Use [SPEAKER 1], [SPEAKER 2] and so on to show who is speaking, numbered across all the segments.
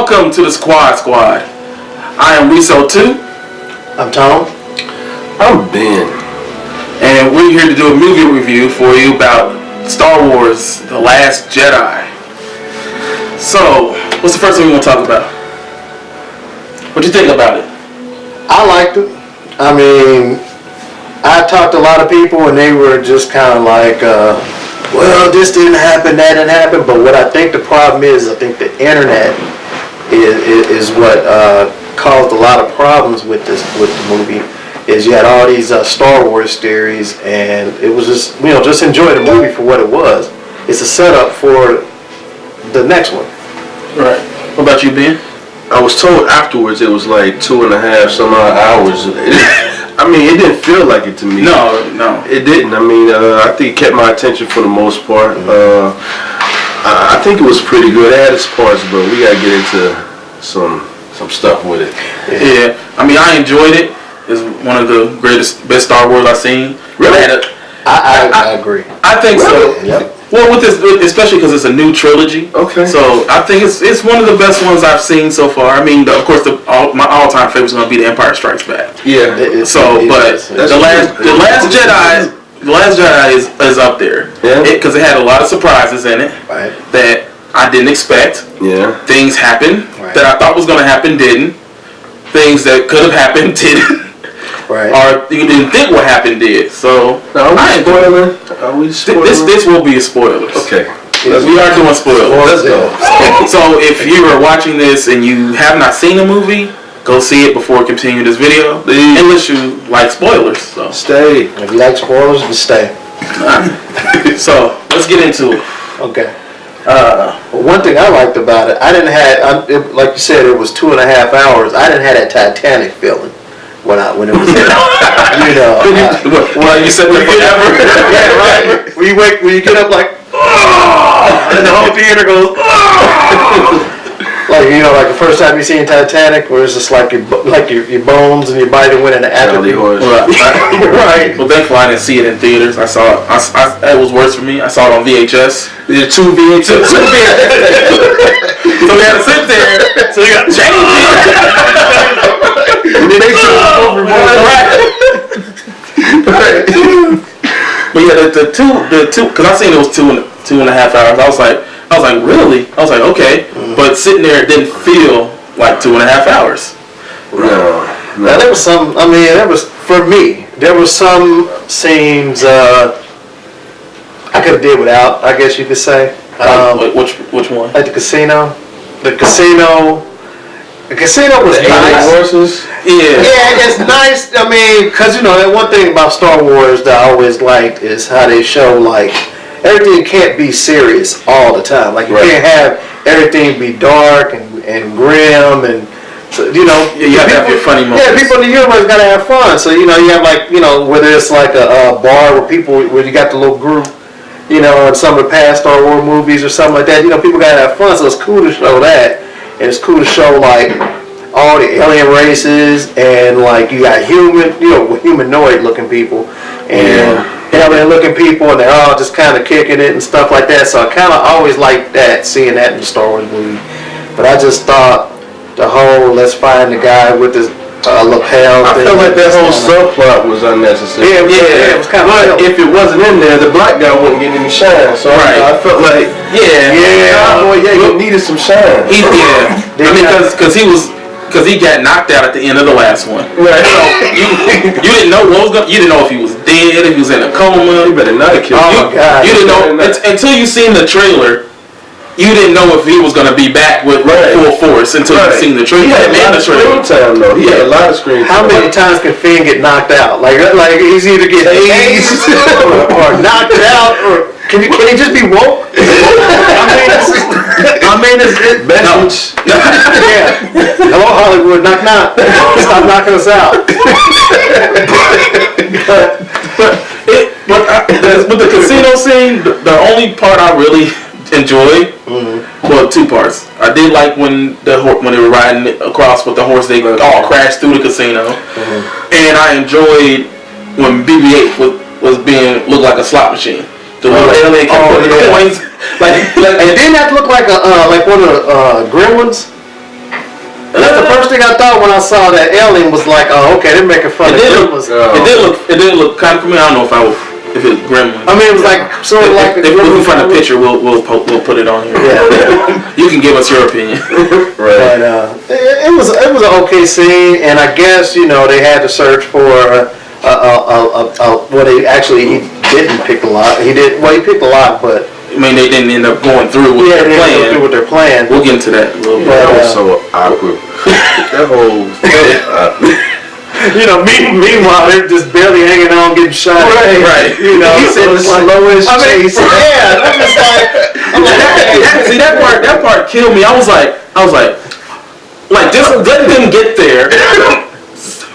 [SPEAKER 1] Welcome to the Squad. I am Riso2.
[SPEAKER 2] I'm Tom.
[SPEAKER 3] I'm Ben.
[SPEAKER 1] And we're here to do a movie review for you about Star Wars: The Last Jedi. So, what's the first thing we want to talk about? What'd you think about it?
[SPEAKER 2] I liked it. I mean, I talked to a lot of people and they were just kind of like, well, this didn't happen, that didn't happen. But what I think the problem is, I think the internet is what caused a lot of problems with the movie. Is you had all these Star Wars theories, and it was just, just enjoy the movie for what it was. It's a setup for the next one.
[SPEAKER 1] Right. What about you, Ben?
[SPEAKER 3] I was told afterwards it was like 2.5 some odd hours. I mean, it didn't feel like it to me.
[SPEAKER 1] No.
[SPEAKER 3] It didn't. I mean, I think it kept my attention for the most part. I think it was pretty good. It had its parts, but we gotta get into some stuff with it.
[SPEAKER 1] Yeah. I mean, I enjoyed it. It's one of the best Star Wars I've seen.
[SPEAKER 3] Really?
[SPEAKER 2] I agree.
[SPEAKER 1] I think
[SPEAKER 3] really?
[SPEAKER 1] so.
[SPEAKER 2] Yep.
[SPEAKER 1] Well, with this, especially because it's a new trilogy.
[SPEAKER 3] Okay.
[SPEAKER 1] So I think it's one of the best ones I've seen so far. I mean, of course, my all-time favorite is going to be The Empire Strikes Back.
[SPEAKER 3] Yeah.
[SPEAKER 1] The Last Jedi is up there.
[SPEAKER 3] Yeah.
[SPEAKER 1] Because it had a lot of surprises in it.
[SPEAKER 2] Right.
[SPEAKER 1] That I didn't expect.
[SPEAKER 3] Yeah.
[SPEAKER 1] Things happened that I thought was going to happen didn't. Things that could have happened didn't.
[SPEAKER 2] Right.
[SPEAKER 1] Or you didn't think what happened did. So
[SPEAKER 3] Are we spoiling?
[SPEAKER 1] This will be a spoilers.
[SPEAKER 3] Okay.
[SPEAKER 1] We are doing spoilers.
[SPEAKER 3] Let's go.
[SPEAKER 1] So if you are watching this and you have not seen the movie, go see it before continuing this video. Unless you like spoilers. So
[SPEAKER 3] Stay.
[SPEAKER 2] If you like spoilers, then stay.
[SPEAKER 1] So let's get into it.
[SPEAKER 2] Okay. One thing I liked about it, I didn't have, like you said, it was 2.5 hours. I didn't have that Titanic feeling when it was there.
[SPEAKER 1] Well, you said when you get up.
[SPEAKER 2] Yeah, right. When you get up like, oh, and the whole theater goes, oh. Like the first time you seen Titanic, where it's just like your bones and your body went into atrophy. Right.
[SPEAKER 1] Well, thankfully I didn't see it in theaters. I saw it. It was worse for me. I saw it on VHS.
[SPEAKER 3] There's 2 VHS.
[SPEAKER 1] So we had to sit there. So we got to change it. But yeah, the two, because I seen it was 2.5 hours. I was like, really? I was like, okay. But sitting there, it didn't feel like 2.5 hours.
[SPEAKER 3] No.
[SPEAKER 2] Now there was some. I mean, for me. There was some scenes I could have did without. I guess you could say.
[SPEAKER 1] Which one?
[SPEAKER 2] Like the casino. The casino was nice.
[SPEAKER 3] Horses.
[SPEAKER 2] Yeah, it's nice. I mean, because that one thing about Star Wars that I always liked is how they show like everything can't be serious all the time. Like you can't have everything be dark and grim and you
[SPEAKER 1] have to have your funny moments.
[SPEAKER 2] Yeah, people in the universe gotta have fun. So you have like whether it's like a bar where you got the little group. In some of the past Star Wars movies or something like that, people gotta have fun. So it's cool to show that. And it's cool to show like all the alien races and like you got humanoid looking people and alien looking people and they're all just kind of kicking it and stuff like that. So I kind of always liked that, seeing that in the Star Wars movie. But I just thought the whole let's find the guy with his lapel.
[SPEAKER 3] I felt like that whole subplot was unnecessary.
[SPEAKER 2] Yeah, it was kind of.
[SPEAKER 3] But if it wasn't in there, the black guy wouldn't get any shine. So I felt like you needed some shine.
[SPEAKER 1] I mean, because he got knocked out at the end of the last one.
[SPEAKER 3] Right.
[SPEAKER 1] So you didn't know what was going. You didn't know if he was dead, if he was in a coma.
[SPEAKER 3] You better not have killed him.
[SPEAKER 2] Oh my God!
[SPEAKER 1] You didn't know until you seen the trailer. You didn't know if he was going to be back with full force until you seen the trailer.
[SPEAKER 3] He had a lot of screen time though. He had a lot of screen time.
[SPEAKER 2] How many times can Finn get knocked out? Like he's either get tased or knocked out, or can he just be woke? I mean, it's
[SPEAKER 3] message.
[SPEAKER 2] No. Yeah. Hello Hollywood, knock. Stop knocking us out.
[SPEAKER 1] But the casino scene, the only part I really enjoyed, well, 2 parts. I did like when they were riding across with the horse, they all crashed through the casino, and I enjoyed when BB-8 looked like a slot machine. The little alien kept putting the coins,
[SPEAKER 2] and didn't that look like one of the Gremlins? That's the first thing I thought when I saw that alien was like, oh, okay, they're making fun of Gremlins.
[SPEAKER 1] It did look kind of for me. I don't know if it's Gremlins.
[SPEAKER 2] I mean, it was like sort of like
[SPEAKER 1] if we can find a picture, we'll put it on here.
[SPEAKER 2] Yeah.
[SPEAKER 1] You can give us your opinion.
[SPEAKER 2] Right. But it was an okay scene, and I guess they had to search for what he didn't pick a lot. He picked a lot, but.
[SPEAKER 1] I mean, they didn't end up going through with their plan.
[SPEAKER 2] Go through with their plan.
[SPEAKER 1] We'll get into that a little bit.
[SPEAKER 3] That was so awkward. That whole
[SPEAKER 2] meanwhile they're just barely hanging on, getting shot.
[SPEAKER 1] Right.
[SPEAKER 2] He said the slowest chase. Yeah, I'm just like,
[SPEAKER 1] see that part killed me. I was like, just let them get there,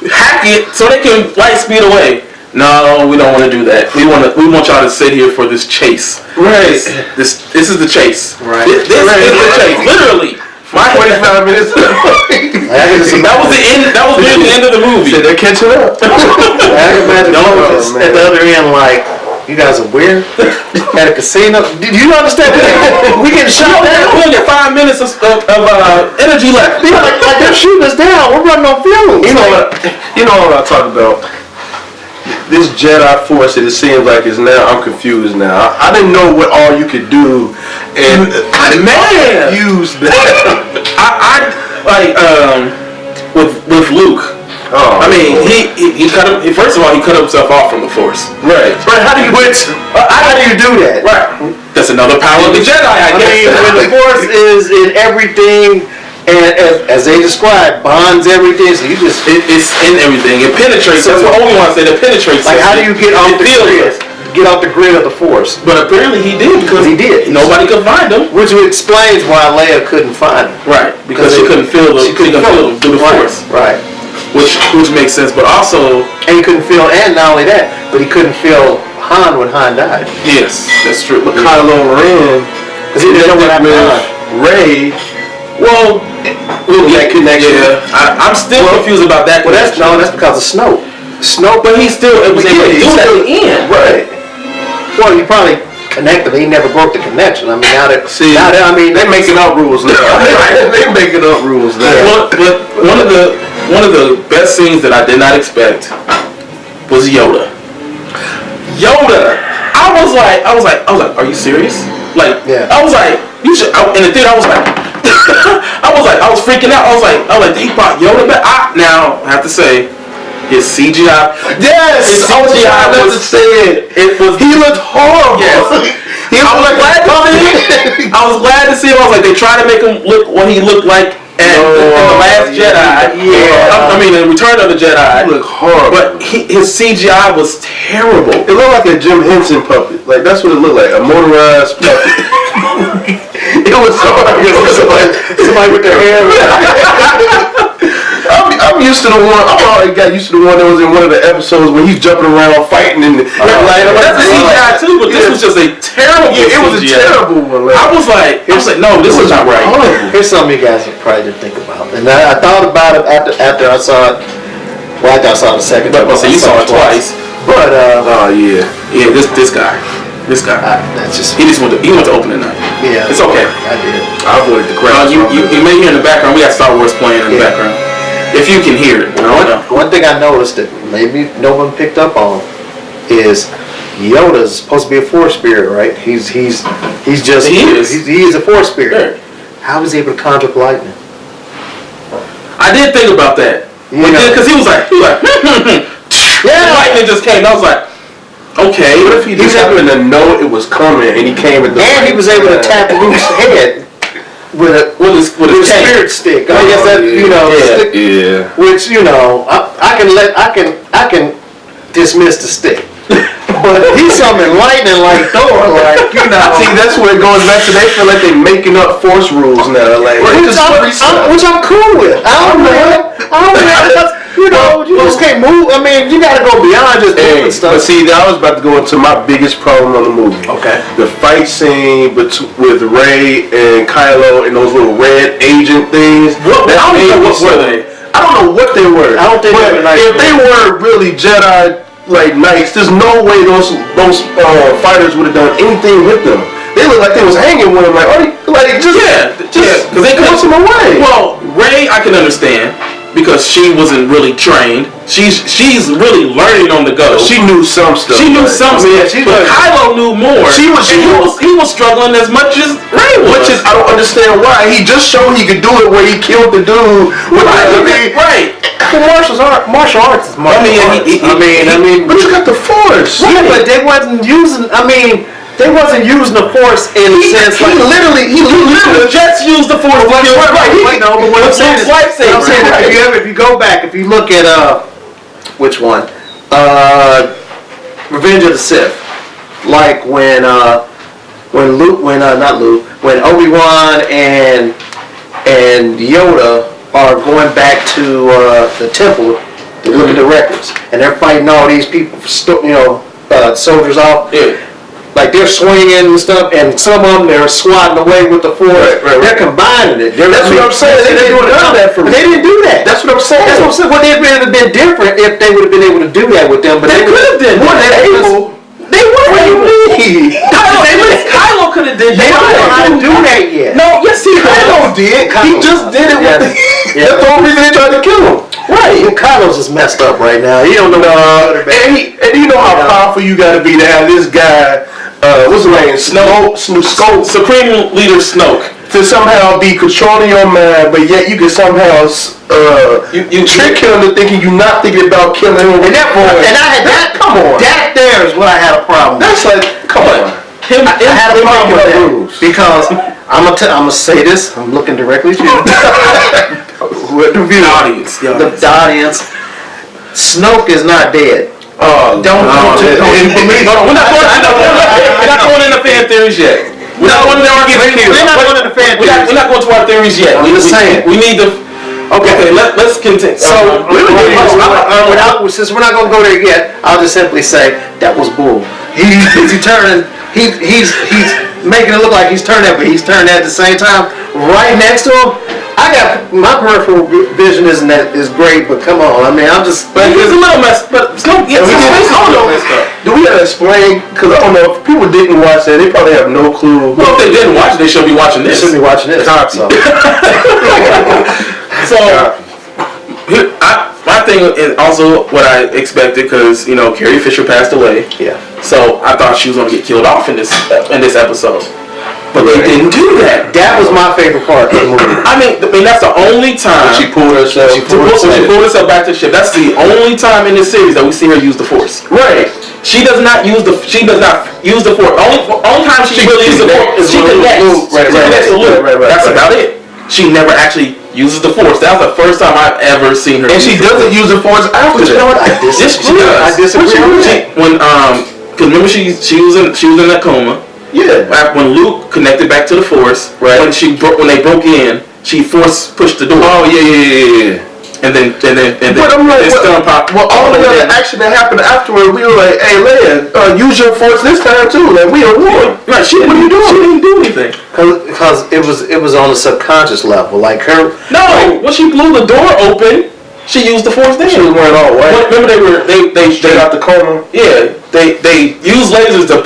[SPEAKER 1] hack it so they can light speed away. No, we don't want to do that. We want y'all to sit here for this chase.
[SPEAKER 3] Right.
[SPEAKER 1] This is the chase.
[SPEAKER 2] Right.
[SPEAKER 1] This is the chase. Literally. My
[SPEAKER 3] 25 minutes.
[SPEAKER 1] That was the end. That was near the end of the movie.
[SPEAKER 3] So they're catching up.
[SPEAKER 2] I can imagine at the other end, like, you guys are weird. At a casino. Do you understand? We getting shot down.
[SPEAKER 1] We only got 5 minutes of energy left.
[SPEAKER 2] Like they're shooting us down. We're running on fumes.
[SPEAKER 3] You know what I'm talking about. This Jedi Force, it seems like is now. I'm confused now. I didn't know what all you could do, and I'm confused.
[SPEAKER 1] I like with Luke.
[SPEAKER 3] Oh,
[SPEAKER 1] I mean, he cut him. First of all, he cut himself off from the Force.
[SPEAKER 3] right.
[SPEAKER 2] But how do you do that?
[SPEAKER 1] Right. That's another power of the Jedi. I guess.
[SPEAKER 2] mean, when the Force is in everything. And as they describe, bonds everything. So you just
[SPEAKER 1] it's in everything. It penetrates. That's what Obi-Wan said. It penetrates.
[SPEAKER 2] Like, how do you get off the grid? Get off the grid of the Force.
[SPEAKER 1] But apparently he did because
[SPEAKER 2] he did.
[SPEAKER 1] Nobody could find him.
[SPEAKER 2] Which explains why Leia couldn't find him.
[SPEAKER 1] Right. Because she couldn't feel the through the Force.
[SPEAKER 2] Right.
[SPEAKER 1] Which makes sense. But also,
[SPEAKER 2] and he couldn't feel. And not only that, but he couldn't feel Han when Han died.
[SPEAKER 1] Yes, that's true.
[SPEAKER 3] But Kylo Ren,
[SPEAKER 2] because he didn't know what happened to
[SPEAKER 3] Rey.
[SPEAKER 1] Well,
[SPEAKER 3] that connection.
[SPEAKER 1] Yeah, I'm still confused about that.
[SPEAKER 2] Well, that's because of Snoke.
[SPEAKER 1] But he still was able to do that at the end.
[SPEAKER 2] Right. Well, you probably connected. He never broke the connection. I mean,
[SPEAKER 3] they're making up rules now. They're making up rules now.
[SPEAKER 1] Yeah. But one of the best scenes that I did not expect was Yoda. I was like, are you serious? Like, yeah. I was like, you should. In the theater, I was like. I was freaking out. I was like, they brought Yoda back. Now I have to say, his CGI.
[SPEAKER 3] Yes,
[SPEAKER 1] his CGI
[SPEAKER 3] He looked horrible.
[SPEAKER 1] Yes. I was glad to see him. I was like, they tried to make him look what he looked like in the Last Jedi. Yeah. I mean, in Return of the Jedi.
[SPEAKER 3] He looked horrible.
[SPEAKER 1] But his CGI was terrible.
[SPEAKER 3] It looked like a Jim Henson puppet. Like that's what it looked like, a motorized puppet. It was somebody with their hair. I'm used to the one. I already got used to the one that was in one of the episodes where he's jumping around fighting and
[SPEAKER 1] that's a CGI too. But this was just a terrible.
[SPEAKER 3] Yeah, it was a terrible one.
[SPEAKER 1] I was like, no, this is not right.
[SPEAKER 2] Here's something you guys probably didn't think about, and I thought about it after I saw it. Well, after I saw it the second time.
[SPEAKER 1] So you saw it twice.
[SPEAKER 2] But
[SPEAKER 1] this guy.
[SPEAKER 2] That's just
[SPEAKER 1] he went to opening night.
[SPEAKER 2] Yeah,
[SPEAKER 1] it's okay.
[SPEAKER 2] I did.
[SPEAKER 3] I avoided the crowd.
[SPEAKER 1] You may hear in the background. We got Star Wars playing in the background. If you can hear it.
[SPEAKER 2] One thing I noticed that maybe no one picked up on is Yoda's supposed to be a Force spirit, right? He is a Force spirit. How was he able to conjure up lightning?
[SPEAKER 1] I did think about that. Because he was like, yeah, lightning just came. I was like, okay.
[SPEAKER 3] What if he just happened to know it was coming and he came at the
[SPEAKER 2] and he was able to tap Luke's head with a spirit stick. I guess that stick, which I can dismiss the stick. But he's something lightning like Thor,
[SPEAKER 3] See, that's where it goes back to they feel like they're making up Force rules now,
[SPEAKER 2] which I'm cool with. I don't know. You just can't move. I mean, you gotta go beyond just moving stuff.
[SPEAKER 3] But see, I was about to go into my biggest problem on the movie.
[SPEAKER 2] Okay.
[SPEAKER 3] The fight scene with Rey and Kylo and those little red agent things.
[SPEAKER 1] What were they?
[SPEAKER 3] I don't know what they were.
[SPEAKER 2] I don't think they were nice.
[SPEAKER 3] If they were really Jedi like knights, there's no way those fighters would have done anything with them. they look like they was hanging with him. Like, just
[SPEAKER 1] because they
[SPEAKER 3] push him away.
[SPEAKER 1] Well, Rey, I can understand because she wasn't really trained. She's really learning on the go.
[SPEAKER 3] She knew some stuff.
[SPEAKER 1] But Kylo knew more.
[SPEAKER 3] He
[SPEAKER 1] was struggling as much as Rey was.
[SPEAKER 3] Which is, I don't understand why. He just showed he could do it where he killed the dude.
[SPEAKER 1] Right.
[SPEAKER 2] Well, martial arts is martial arts. I mean,
[SPEAKER 3] but you got the Force.
[SPEAKER 2] Yeah, but they wasn't using. They wasn't using the Force in the sense
[SPEAKER 3] he literally
[SPEAKER 1] just used the Force.
[SPEAKER 2] But what I'm saying is, if you go back, if you look at which one, Revenge of the Sith, like when Obi-Wan and Yoda are going back to the temple to look at the records, and they're fighting all these people, soldiers off.
[SPEAKER 1] Yeah.
[SPEAKER 2] Like they're swinging and stuff, and some of them they're swatting away with the Force.
[SPEAKER 3] Right.
[SPEAKER 2] They're combining it.
[SPEAKER 3] That's what I'm saying. They didn't do that for me.
[SPEAKER 2] They didn't do that.
[SPEAKER 3] That's what I'm saying.
[SPEAKER 2] Well, they'd have been different if they would have been able to do that with them. But
[SPEAKER 1] They could have done that.
[SPEAKER 2] They weren't.
[SPEAKER 1] Kylo could have did that.
[SPEAKER 2] They don't know how to do that yet.
[SPEAKER 1] No, yes he
[SPEAKER 3] Kylo did. He just did it with the... That's the only reason they tried to kill him.
[SPEAKER 2] Right. Well, Kylo's is messed up right now. He don't know
[SPEAKER 3] and you know how powerful you got to be to have this guy, what's his name? Snoke.
[SPEAKER 1] Supreme Leader Snoke.
[SPEAKER 3] To somehow be controlling your mind, but yet you can somehow you trick him into thinking you're not thinking about killing him.
[SPEAKER 2] And come on. That there is what I had a problem with.
[SPEAKER 3] That's like, come on.
[SPEAKER 2] I had a problem with that because I'm gonna say this. I'm looking directly to you.
[SPEAKER 1] The audience.
[SPEAKER 2] The audience. Snoke is not dead.
[SPEAKER 1] We're not going into fan theories yet. We're not going to our theories yet.
[SPEAKER 2] I'm just saying.
[SPEAKER 1] We need to. Okay, let's continue.
[SPEAKER 2] So, since we're not going to go there yet, I'll just simply say that was bull. He's turning. He's making it look like he's turning, but he's turning at the same time. Right next to him, I got my peripheral vision isn't that is great, but come on, I'm just.
[SPEAKER 1] But he's a little messed. But Snoke,
[SPEAKER 3] do we gotta explain? Because I don't know if people didn't watch that, they probably have no clue.
[SPEAKER 1] Well, if they didn't watch it, they should be watching this.
[SPEAKER 2] They should be watching this.
[SPEAKER 1] So, my thing is also what I expected because Carrie Fisher passed away.
[SPEAKER 2] Yeah.
[SPEAKER 1] So I thought she was gonna get killed off in this episode. But they didn't do that.
[SPEAKER 2] That was my favorite part of the movie.
[SPEAKER 1] I mean that's the only time
[SPEAKER 3] she pulled herself.
[SPEAKER 1] She pulled herself back to the ship. That's the only time in this series that we see her use the Force.
[SPEAKER 3] Right.
[SPEAKER 1] She does not use the Force. Only time she really uses the Force is she connects. Right. That's about it. She never actually uses the Force. That was the first time I've ever seen her.
[SPEAKER 3] And she doesn't use the Force after that.
[SPEAKER 2] You know what? I disagree. I disagree with that.
[SPEAKER 1] Because remember she was in that coma.
[SPEAKER 3] Yeah.
[SPEAKER 1] When Luke connected back to the Force,
[SPEAKER 3] right?
[SPEAKER 1] When they broke in, she force pushed the door.
[SPEAKER 3] Oh yeah.
[SPEAKER 1] And then
[SPEAKER 3] but I'm like, well, all the other action that happened afterward, we were like, hey, Leia, use your Force this time too. Like we are war.
[SPEAKER 1] Right? What are you doing? She didn't do anything.
[SPEAKER 2] Because it was on a subconscious level, like her.
[SPEAKER 1] No, when she blew the door open, she used the Force then.
[SPEAKER 3] She was wearing all white.
[SPEAKER 1] Remember they
[SPEAKER 3] got the coma.
[SPEAKER 1] Yeah, they used lasers to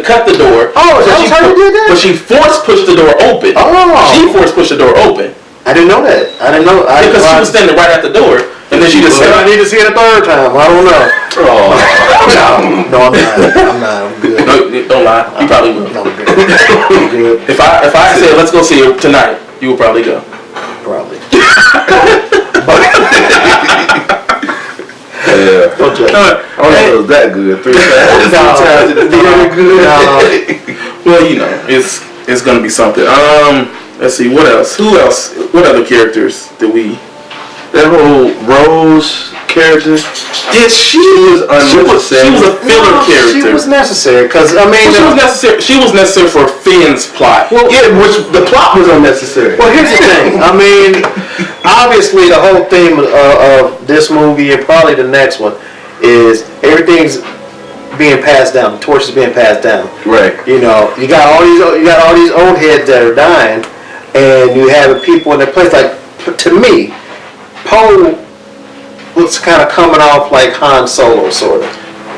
[SPEAKER 1] cut the door.
[SPEAKER 2] Oh, that's how you did that.
[SPEAKER 1] But she force pushed the door open.
[SPEAKER 2] Oh,
[SPEAKER 1] she force pushed the door open.
[SPEAKER 2] I didn't know that.
[SPEAKER 1] Because she was standing right at the door, and then she just said,
[SPEAKER 2] "I need to see it a third time." I don't know.
[SPEAKER 3] Oh,
[SPEAKER 2] no, I'm not. I'm good.
[SPEAKER 1] No, don't lie. You probably will.
[SPEAKER 2] No, I'm good. I'm good.
[SPEAKER 1] If I said let's go see it tonight, you would probably go.
[SPEAKER 2] Probably.
[SPEAKER 3] Yeah.
[SPEAKER 2] Don't judge.
[SPEAKER 3] I don't know if it was that good. 3 times in the theater.
[SPEAKER 1] Well, it's gonna be something. Let's see, what else? Who else? What other characters did we?
[SPEAKER 3] That whole Rose character.
[SPEAKER 1] Yeah, she was unnecessary. She was a filler character.
[SPEAKER 2] She was necessary because she
[SPEAKER 1] was necessary. She was necessary for Finn's plot.
[SPEAKER 3] Well, yeah, which the plot was unnecessary.
[SPEAKER 2] Well, here's the thing. I mean, obviously, the whole theme of this movie and probably the next one is everything's being passed down. The torch is being passed down.
[SPEAKER 3] Right.
[SPEAKER 2] You got all these old heads that are dying, and you have people in their place. Like to me, Poe looks kind of coming off like Han Solo, sort of.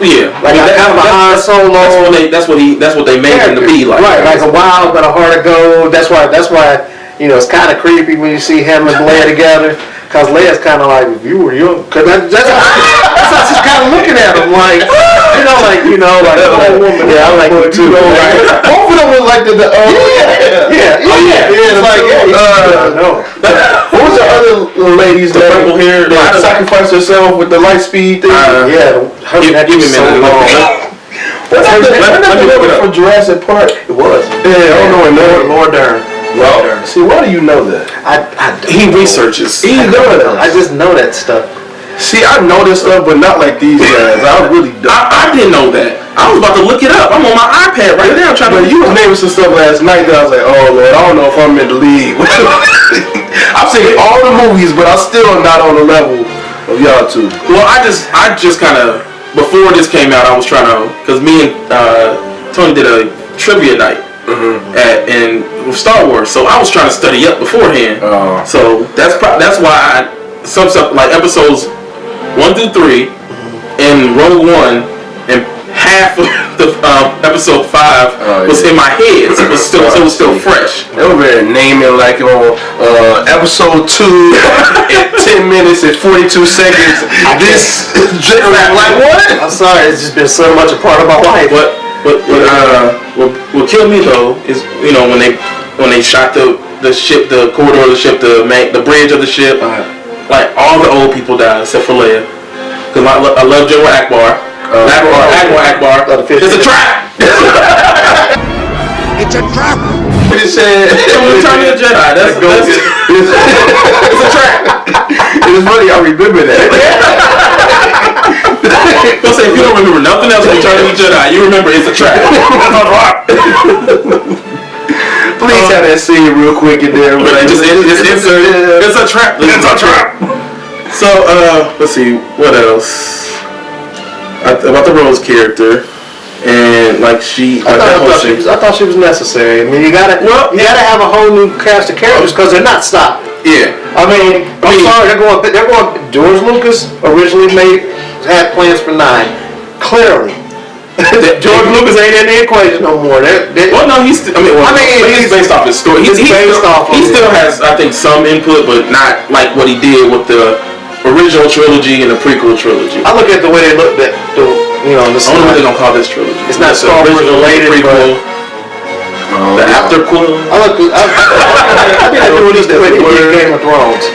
[SPEAKER 1] Yeah,
[SPEAKER 2] Like kind of a Han Solo.
[SPEAKER 1] That's what they made him to be like.
[SPEAKER 2] Right, like a wild but a heart of gold. That's why it's kind of creepy when you see him and Leia together. Cause Leia's kind of like, if you were young, cause that's how she's kind of looking at him, like, like oh woman. Yeah, I like it too. Right?
[SPEAKER 3] Both of them was like the
[SPEAKER 2] yeah. It's like no.
[SPEAKER 3] What was the other ladies
[SPEAKER 1] The purple hair,
[SPEAKER 3] that sacrificed herself with the light speed thing?
[SPEAKER 1] Give me a minute.
[SPEAKER 3] What's that from Jurassic Park?
[SPEAKER 2] It was.
[SPEAKER 3] Yeah, I don't know her name.
[SPEAKER 2] Laura Dern.
[SPEAKER 3] Well, see, why do you know that?
[SPEAKER 1] He researches.
[SPEAKER 3] He does.
[SPEAKER 2] I just know that stuff.
[SPEAKER 3] See, I know this stuff, but not like these guys. I really don't.
[SPEAKER 1] I didn't know that. I was about to look it up. I'm on my iPad right now trying to.
[SPEAKER 3] But you was naming some stuff last night that I was like, oh Lord, I don't know if I'm in the league. I've seen all the movies, but I'm still not on the level of y'all two.
[SPEAKER 1] Well, I just kind of, before this came out, I was trying to, because me and Tony did a trivia night with Star Wars, so I was trying to study up beforehand. So that's why some stuff like episodes 1 through 3 and Rogue One and half of the episode 5 was in my head. So it was still fresh.
[SPEAKER 3] They were very naming like on episode 2 in 10 minutes and 42 seconds. This like what?
[SPEAKER 2] I'm sorry, it's just been so much a part of my life.
[SPEAKER 1] What killed me though is when they shot the ship, the corridor of the ship, the bridge of the ship. Like all the old people died except for Leia. Cause I love General Akbar. Akbar. It's a trap.
[SPEAKER 4] It's a trap.
[SPEAKER 3] It said
[SPEAKER 1] Return of the Jedi. It's a trap.
[SPEAKER 3] It was funny. I remember that.
[SPEAKER 1] Don't say if you don't remember nothing else from Return of the Jedi, you remember it's a trap.
[SPEAKER 3] Please have that scene real quick in there.
[SPEAKER 1] But just insert it. It's a trap. It's a trap. So let's see what else about the Rose character. And like
[SPEAKER 2] I thought she was necessary. I mean, you gotta have a whole new cast of characters because they're not stopped.
[SPEAKER 1] Yeah.
[SPEAKER 2] I'm sorry, they're going. George Lucas originally had plans for 9. Clearly, George Lucas ain't in the equation no more.
[SPEAKER 1] Well, no, he's based off his story. He still has, I think, some input, but not like what he did with the original trilogy and the prequel trilogy.
[SPEAKER 2] I look at the way they looked at the. I don't know what
[SPEAKER 1] they're gonna call this trilogy.
[SPEAKER 2] It's not Star Wars related, prequel.
[SPEAKER 1] The afterquel.
[SPEAKER 2] I do this the way they did Game of Thrones.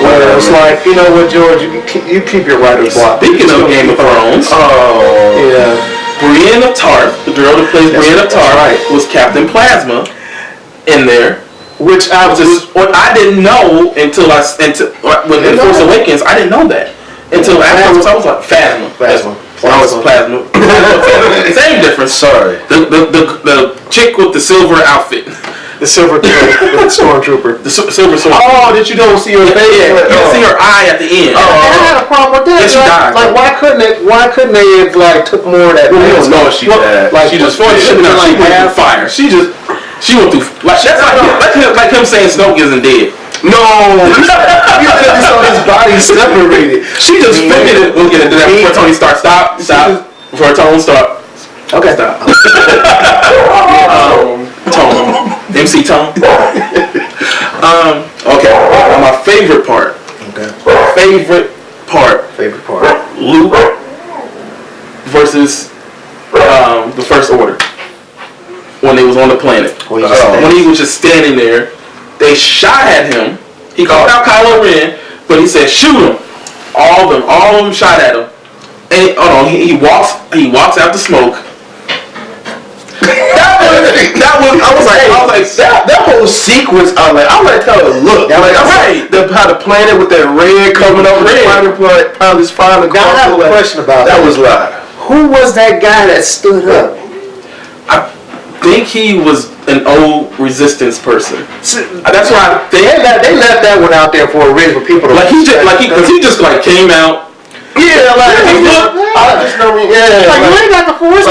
[SPEAKER 2] Where it's like, you know what, George, you keep your writer's block.
[SPEAKER 1] Speaking of Game of Thrones, Brienne of Tarth, the girl that plays Brienne of Tarth, was Captain Plasma in there.
[SPEAKER 2] Which I
[SPEAKER 1] didn't know until when in Force Awakens, I didn't know that. Until afterwards, I was like, Phasma. I was Plasma. Same difference.
[SPEAKER 3] Sorry.
[SPEAKER 1] The chick with the silver outfit.
[SPEAKER 2] The silver stormtrooper.
[SPEAKER 1] The silver sword.
[SPEAKER 3] Oh, did you don't see her face?
[SPEAKER 1] Yeah, you can see her eye at the end.
[SPEAKER 2] And I had a problem with that.
[SPEAKER 1] Yeah, she died.
[SPEAKER 2] Like, why couldn't they have like took more of that?
[SPEAKER 3] We don't know if she died.
[SPEAKER 1] Like, she just went through fire. She went through like that's like him saying Snoke isn't dead.
[SPEAKER 3] No, you saw his body separated.
[SPEAKER 1] She just figured it. We'll get into that before Tony starts. Stop. Before Tony start.
[SPEAKER 2] Okay.
[SPEAKER 1] Stop. Tone. MC Tone. Okay. My favorite part.
[SPEAKER 2] Okay.
[SPEAKER 1] Favorite part. Luke versus the First Order. When they was on the planet. When he was just standing there, they shot at him. He called out Kylo Ren, but he said, "Shoot him!" All of them shot at him. And he walks out the smoke.
[SPEAKER 3] That whole sequence. I like how it looked. How the planet with that red coming over the final.
[SPEAKER 2] Now I have a question about
[SPEAKER 3] that. Was live.
[SPEAKER 2] Who was that guy that stood up?
[SPEAKER 1] I think he was an old resistance person. That's why they
[SPEAKER 2] left that one out there for a reason for people to
[SPEAKER 1] he just came out.
[SPEAKER 2] Yeah, I just know. Yeah, like you ain't got the force.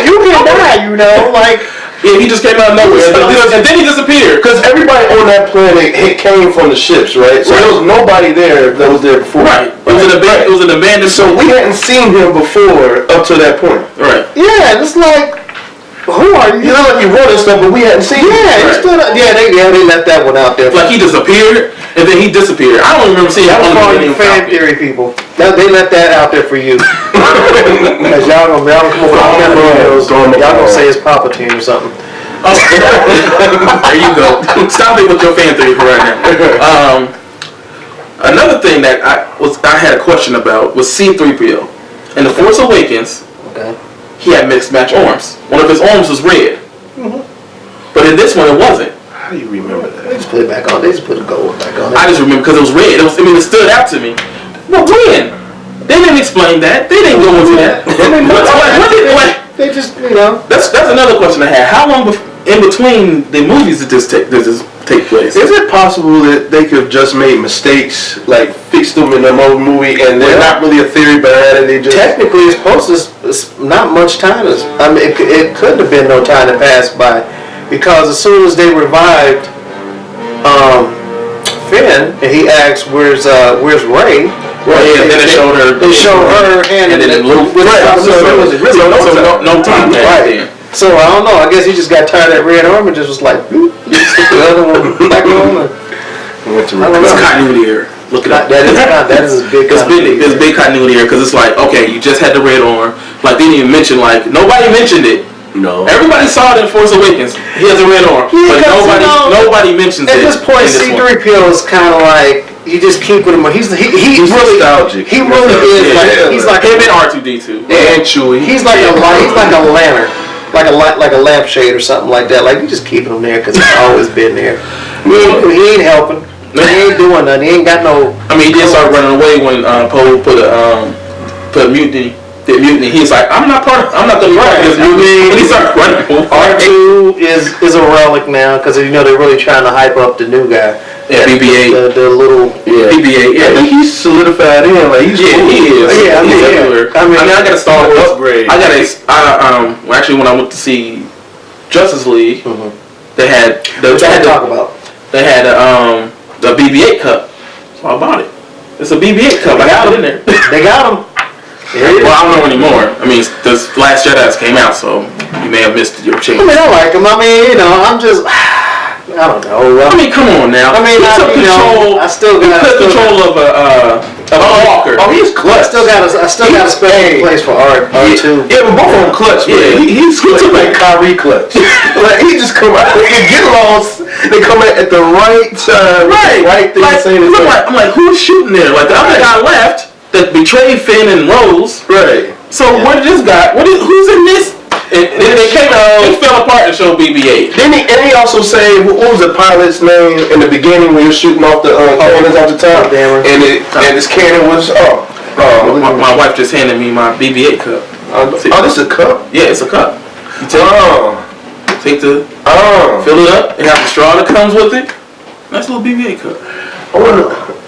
[SPEAKER 2] You can die.
[SPEAKER 1] Yeah, he just came out of nowhere, and then he disappeared.
[SPEAKER 3] Because everybody on that planet came from the ships, right? So there was nobody there that was there before.
[SPEAKER 1] Right. It was an abandoned
[SPEAKER 3] So we hadn't seen him before up to that point.
[SPEAKER 1] Right.
[SPEAKER 2] Yeah, and it's like, who are you?
[SPEAKER 3] You know, like you running stuff, but we hadn't seen him.
[SPEAKER 2] Yeah, they left that one out there.
[SPEAKER 1] Like he disappeared, and then he disappeared. I don't remember seeing
[SPEAKER 2] That was for you fan theory people. They left that out there for you. Because y'all come over y'all gonna say it's Palpatine or something.
[SPEAKER 1] Oh, there you go. Stop it with your fan theory for right now. Another thing that I had a question about was C-3PO. In The Force Awakens, he had mixed match arms. One of his arms was red. But in this one, it wasn't.
[SPEAKER 3] How do you remember that?
[SPEAKER 2] They just put it back on. They just put the gold back on.
[SPEAKER 1] I just remember because it was red. It stood out to me. Well, when? They didn't explain that. They didn't go into that.
[SPEAKER 2] They just, you know.
[SPEAKER 1] That's another question I had. How long in between the movies did this take place?
[SPEAKER 3] Is it possible that they could have just made mistakes, like fixed them in the movie, and they're not really a theory behind it? They just
[SPEAKER 2] technically, it's not much time. I mean, it couldn't have been no time to pass by, because as soon as they revived Finn, and he asked, "Where's Rey?"
[SPEAKER 1] Well, yeah, then they showed her.
[SPEAKER 2] They showed her hand,
[SPEAKER 1] and then it moved. No time.
[SPEAKER 2] Right. So I don't know. I guess he just got tired of that red arm and just was like, "Boop," just stick the other one back on.
[SPEAKER 1] It's continuity error. Look it up.
[SPEAKER 2] That is big.
[SPEAKER 1] It's big continuity error because it's like, okay, you just had the red arm. Like they didn't even mention, like nobody mentioned it.
[SPEAKER 3] No.
[SPEAKER 1] Everybody saw it in Force Awakens. He has a red arm, but nobody mentions it.
[SPEAKER 2] At this point, C-3PO is kind of like you just keep with him. He's really
[SPEAKER 3] nostalgic.
[SPEAKER 2] He really is. He's like
[SPEAKER 1] him and R2D2
[SPEAKER 3] and Chewie.
[SPEAKER 2] He's like a lantern, like a lampshade or something like that. Like you just keeping him there because he's always been there. He ain't helping. He ain't doing nothing. He ain't got no.
[SPEAKER 1] I mean, he did start running away when Poe put a mutiny. The mutiny. He's like, I'm not going to be part of this mutiny. And he started running.
[SPEAKER 2] R2 is a relic now because they're really trying to hype up the new guy.
[SPEAKER 1] Yeah, BB-8.
[SPEAKER 2] The little
[SPEAKER 1] BB-8. Yeah,
[SPEAKER 3] I think he's solidified in. Like he's
[SPEAKER 1] he is.
[SPEAKER 2] Yeah,
[SPEAKER 1] he's everywhere. I mean, I got a Star Wars
[SPEAKER 3] upgrade.
[SPEAKER 1] Actually, when I went to see Justice League, they had the BB-8 cup. So I bought it. It's a BB-8 cup. I got it in there.
[SPEAKER 2] They got him.
[SPEAKER 1] Well, I don't know anymore. I mean, the Last Jedi's came out, so you may have missed your chance.
[SPEAKER 2] I mean, I like him. I mean, I'm just, I don't know.
[SPEAKER 1] I mean, come on now.
[SPEAKER 2] I mean,
[SPEAKER 1] he took control.
[SPEAKER 2] I still got
[SPEAKER 1] control of a Walker.
[SPEAKER 3] Oh, he's clutch.
[SPEAKER 2] I still got a special place for R2.
[SPEAKER 3] Yeah, but both of them clutch.
[SPEAKER 1] Yeah,
[SPEAKER 3] he took like Kyrie clutch. Like he just come out. They get lost. They come at the right time. Right thing to say.
[SPEAKER 1] I'm like, who's shooting there? Like the other guy left. That betrayed Finn and Rose.
[SPEAKER 3] Right.
[SPEAKER 1] So what did this guy? Who's in this? And then they came out. They fell apart and showed BB-8.
[SPEAKER 3] And he also say what was the pilot's name in the beginning when he was shooting off the cannons off the top, and his cannon was
[SPEAKER 1] my wife just handed me my BB-8 cup.
[SPEAKER 3] This is a cup?
[SPEAKER 1] Yeah, it's a cup. You take fill it up. It has the straw that comes with it. Nice little BB-8 cup.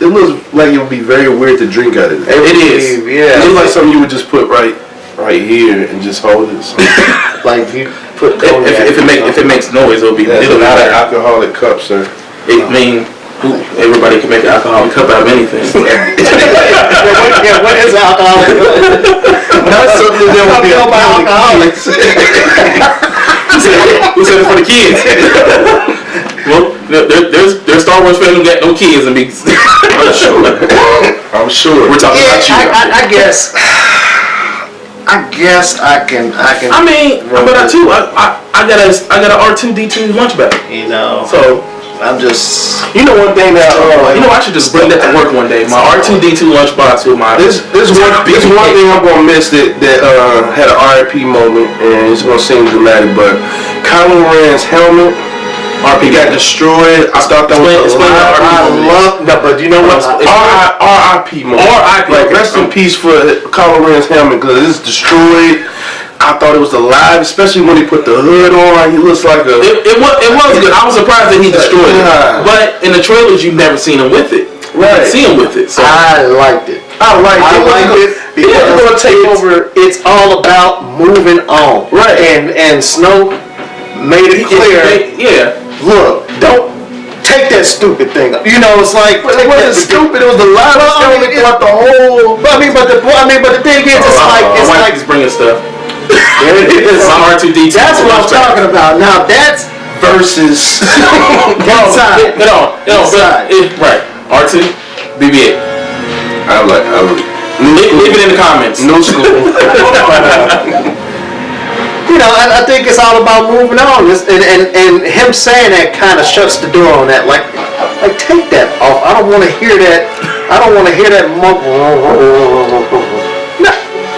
[SPEAKER 3] It looks like it would be very weird to drink out of it.
[SPEAKER 1] It is.
[SPEAKER 3] Yeah. It looks like something you would just put right here and just hold it. So.
[SPEAKER 2] Like you put
[SPEAKER 1] if it makes noise, it'll be.
[SPEAKER 3] It's not an alcoholic cup, sir.
[SPEAKER 1] Everybody can make an alcoholic cup out of anything.
[SPEAKER 2] What is alcoholic?
[SPEAKER 3] Not something that would be alcoholics.
[SPEAKER 1] Who said it's for the kids? Well, there's Star Wars fans who got no kids and be.
[SPEAKER 3] I'm sure.
[SPEAKER 1] We're talking about you.
[SPEAKER 2] I guess I can.
[SPEAKER 1] I mean, but I got a R2D2 lunch bag.
[SPEAKER 2] You know.
[SPEAKER 1] So
[SPEAKER 2] I'm just.
[SPEAKER 3] You know one thing that
[SPEAKER 1] I should just bring that to work one day. My R2D2 lunchbox with my.
[SPEAKER 3] This one thing I'm gonna miss that had an RIP moment, and it's gonna seem dramatic, but Kylo Ren's helmet. He got destroyed. I thought that was
[SPEAKER 2] but you know what?
[SPEAKER 3] R.I.P. moment. R.I.P. Like rest in peace for Kylo Ren's helmet because it's destroyed. I thought it was alive, especially when he put the hood on. He looks like a.
[SPEAKER 1] It was good. I was surprised that he destroyed it. But in the trailers, you've never seen him with it.
[SPEAKER 3] Right.
[SPEAKER 1] See him with it. So.
[SPEAKER 2] I liked it.
[SPEAKER 3] I liked it because it's gonna take over.
[SPEAKER 2] It's all about moving on.
[SPEAKER 3] Right.
[SPEAKER 2] And Snow made it clear. Look, don't take that stupid thing up. You know, it's like.
[SPEAKER 3] But it wasn't stupid. It was the loudest thing throughout the whole.
[SPEAKER 2] But I but the thing is, it's like
[SPEAKER 1] he's bringing stuff.
[SPEAKER 2] There it is.
[SPEAKER 1] My R2D2.
[SPEAKER 2] That's what I'm talking about. Now that's
[SPEAKER 3] versus.
[SPEAKER 2] inside.
[SPEAKER 1] Right. R2, BB-8.
[SPEAKER 3] I would.
[SPEAKER 1] Leave it in the comments.
[SPEAKER 3] No school.
[SPEAKER 2] I think it's all about moving on. And him saying that kind of shuts the door on that. Like take that off. I don't want to hear that. I don't want to hear that mumble.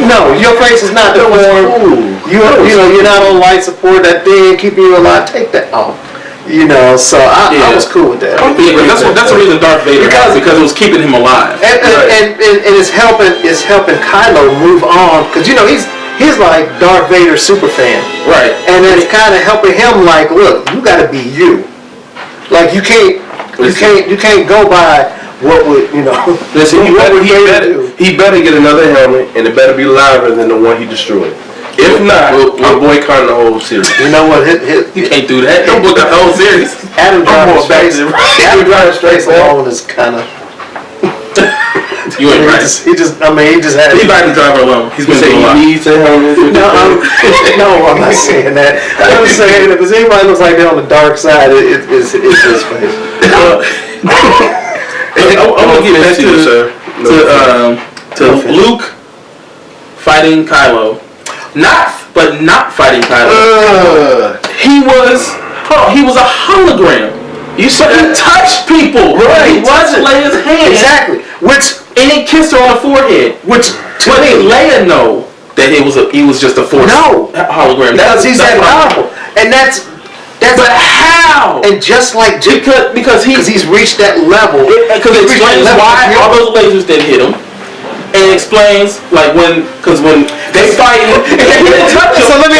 [SPEAKER 2] No, your face is not the form. You're not on life support. That thing keeping you alive. Take that off. So I was cool with that.
[SPEAKER 1] That's the reason Darth Vader because it was keeping him alive.
[SPEAKER 2] And it's helping Kylo move on because he's like Darth Vader super fan.
[SPEAKER 1] Right.
[SPEAKER 2] And it's kind of helping him like, look, you got to be you. Like you can't go by what would
[SPEAKER 3] Listen, he better get another helmet, and it better be lighter than the one he destroyed. If not, I'm boycotting the whole series.
[SPEAKER 2] You know what?
[SPEAKER 1] You can't do that. Don't boycott the whole series.
[SPEAKER 2] Adam driving straight alone is kind of.
[SPEAKER 1] You ain't right.
[SPEAKER 2] He just had.
[SPEAKER 1] He's riding the driver alone. He's been
[SPEAKER 3] saying he needs a helmet.
[SPEAKER 2] No, I'm not saying that. I'm just saying if anybody looks like they're on the dark side, it's his face.
[SPEAKER 1] I'm gonna get back to Luke fighting Kylo, not fighting Kylo. He was a hologram. You said he touched people.
[SPEAKER 2] Right.
[SPEAKER 1] He wasn't Leia's hand.
[SPEAKER 2] Exactly.
[SPEAKER 1] And he kissed her on the forehead. But did Leia know that he was just a force hologram?
[SPEAKER 2] Because he's that powerful, and that's.
[SPEAKER 1] But how?
[SPEAKER 2] And just like
[SPEAKER 1] because he's
[SPEAKER 2] reached that level.
[SPEAKER 1] Because it explains why all those lasers didn't hit him. And it explains when they fight, he didn't touch him.
[SPEAKER 2] So let me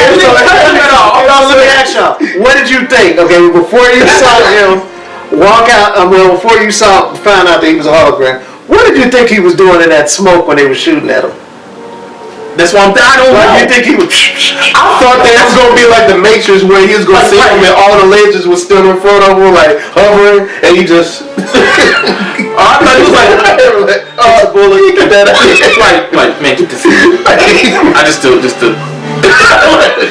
[SPEAKER 2] ask y'all. What did you think? Okay, before you saw him walk out, before you found out that he was a hologram, what did you think he was doing in that smoke when they were shooting at him?
[SPEAKER 1] That's why I don't know.
[SPEAKER 2] You think he was?
[SPEAKER 3] I thought that it was gonna be like the Matrix where he was gonna see him and all the lasers were still in front of him, like hovering, and he just.
[SPEAKER 1] I thought he was like,
[SPEAKER 3] oh, bullet, get that out.
[SPEAKER 1] like, man, get this. I just do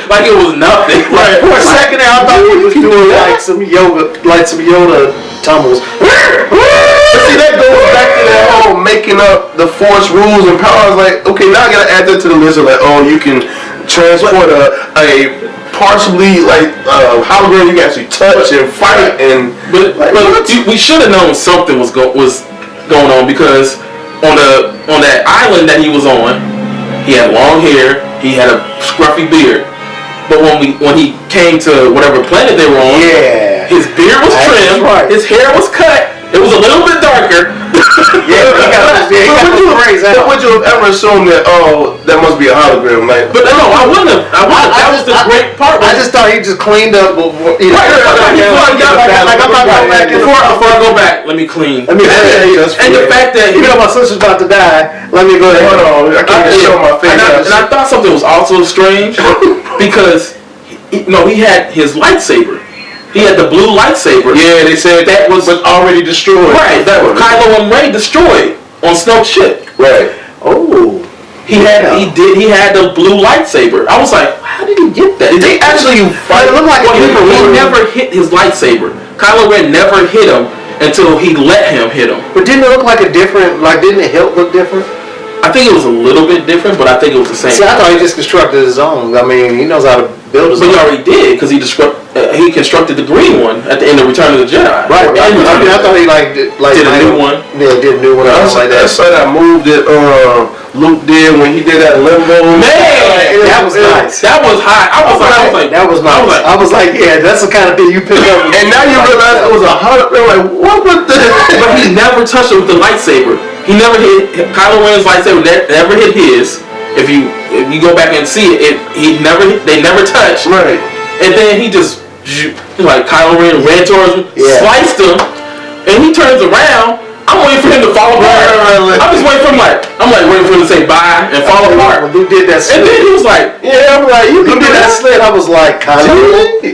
[SPEAKER 1] like it was nothing.
[SPEAKER 2] Right. For a second there, I thought he was doing like some Yoda tumbles.
[SPEAKER 3] See, that goes back to that whole making up the Force rules and powers. Like, okay, now I gotta add that to the list of like, oh, you can transport a partially hologram you can actually touch and fight and.
[SPEAKER 1] But we should have known something was going on because on that island that he was on, he had long hair, he had a scruffy beard. But when he came to whatever planet they were on, his beard was trimmed, his hair was cut. It was a little bit darker.
[SPEAKER 3] Would you have ever assumed that? Oh, that must be a hologram, like?
[SPEAKER 1] But no, I wouldn't have. That was the great part.
[SPEAKER 2] I just thought he just cleaned up.
[SPEAKER 1] I'm not going back. Before I go back, let me clean. And the fact that
[SPEAKER 2] my sister's about to die, let me go ahead.
[SPEAKER 3] Hold on, I can't show my face.
[SPEAKER 1] And I thought something was also strange because he had his lightsaber. He had the blue lightsaber.
[SPEAKER 3] Yeah, they said that was already destroyed.
[SPEAKER 1] Right, that Kylo and Rey destroyed on Snoke's ship.
[SPEAKER 3] Right.
[SPEAKER 2] Oh.
[SPEAKER 1] He had the blue lightsaber. I was like, how did he get that? Did they actually fight?
[SPEAKER 2] It looked like
[SPEAKER 1] he never hit his lightsaber. Kylo Ren never hit him until he let him hit him.
[SPEAKER 2] But didn't it look like didn't the hilt look different?
[SPEAKER 1] I think it was a little bit different, but I think it was the same.
[SPEAKER 2] See, I thought he just constructed his own. I mean, he knows how to build his own.
[SPEAKER 1] But he already did, because he constructed the green one at the end of Return of the Jedi.
[SPEAKER 2] Right. I thought he did a new one. Yeah, did a new one.
[SPEAKER 3] That's like that. That's that move that Luke did when he did that limbo.
[SPEAKER 1] Man,
[SPEAKER 2] that was nice.
[SPEAKER 1] That was hot. I was like,
[SPEAKER 2] that was nice. I was like, yeah, that's the kind of thing you pick up.
[SPEAKER 3] And now you realize it was a hundred. Like, what was this?
[SPEAKER 1] But he never touched it with the lightsaber. He never hit Kylo Ren's lightsaber. Never hit his. If you go back and see it, they never touched.
[SPEAKER 3] Right.
[SPEAKER 1] And then he just Kylo Ren ran towards him, sliced him, and he turns around. I'm waiting for him to fall apart. I'm just waiting for him waiting for him to say bye and fall apart.
[SPEAKER 2] When Luke did that slit.
[SPEAKER 1] And then he was like,
[SPEAKER 2] I'm like, you did that slit. I was like, Kylo.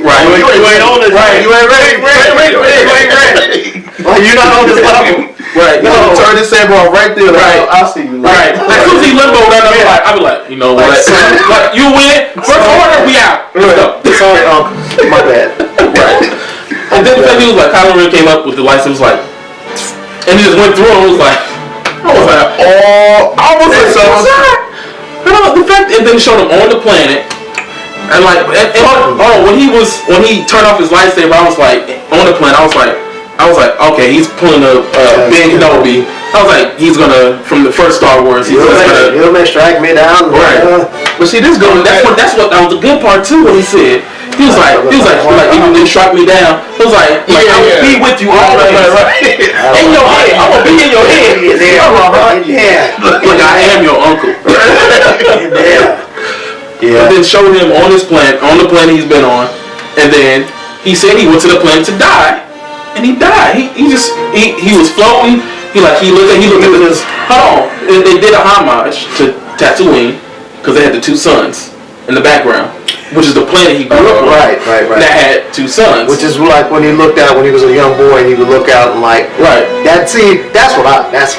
[SPEAKER 1] Right. You ain't on this. Right. You ain't ready.
[SPEAKER 2] Like, you're not on this level.
[SPEAKER 1] Right.
[SPEAKER 3] No, turn this saber off right there. Right. I'll see you.
[SPEAKER 1] Right. As soon limbo, I'd be like, you know what? Like, you win. First order, we out. Let's go.
[SPEAKER 2] Sorry, Uncle. My bad.
[SPEAKER 1] Right. And then the fact he was like, Kylo Ren came up with the license, was like, and he just went through it. I was like, oh, I was like, so the fact that they showed him on the planet, and like, when he turned off his lightsaber, I was like, on the planet, I was like, okay, he's pulling a Ben Kenobi. I was like, he's gonna, from the first Star Wars, he's gonna,
[SPEAKER 2] he'll strike me down.
[SPEAKER 1] Right. But see, that was the good part too. What he said, he was like, even when you strike me down, he was like, I will be with you always. In your head, I'm gonna be in your head.
[SPEAKER 2] Yeah.
[SPEAKER 1] Like I am your uncle.
[SPEAKER 2] Yeah.
[SPEAKER 1] And then showed him on his planet, on the planet he's been on, and then he said he went to the planet to die, and he died. He was floating. He looked at this. Hold on. They did a homage to Tatooine because they had the two suns in the background, which is the planet he grew up on.
[SPEAKER 2] Right.
[SPEAKER 1] That had two suns.
[SPEAKER 2] Which is like when he looked out when he was a young boy, and he would look out and like.
[SPEAKER 1] Right.
[SPEAKER 2] That's what I miss.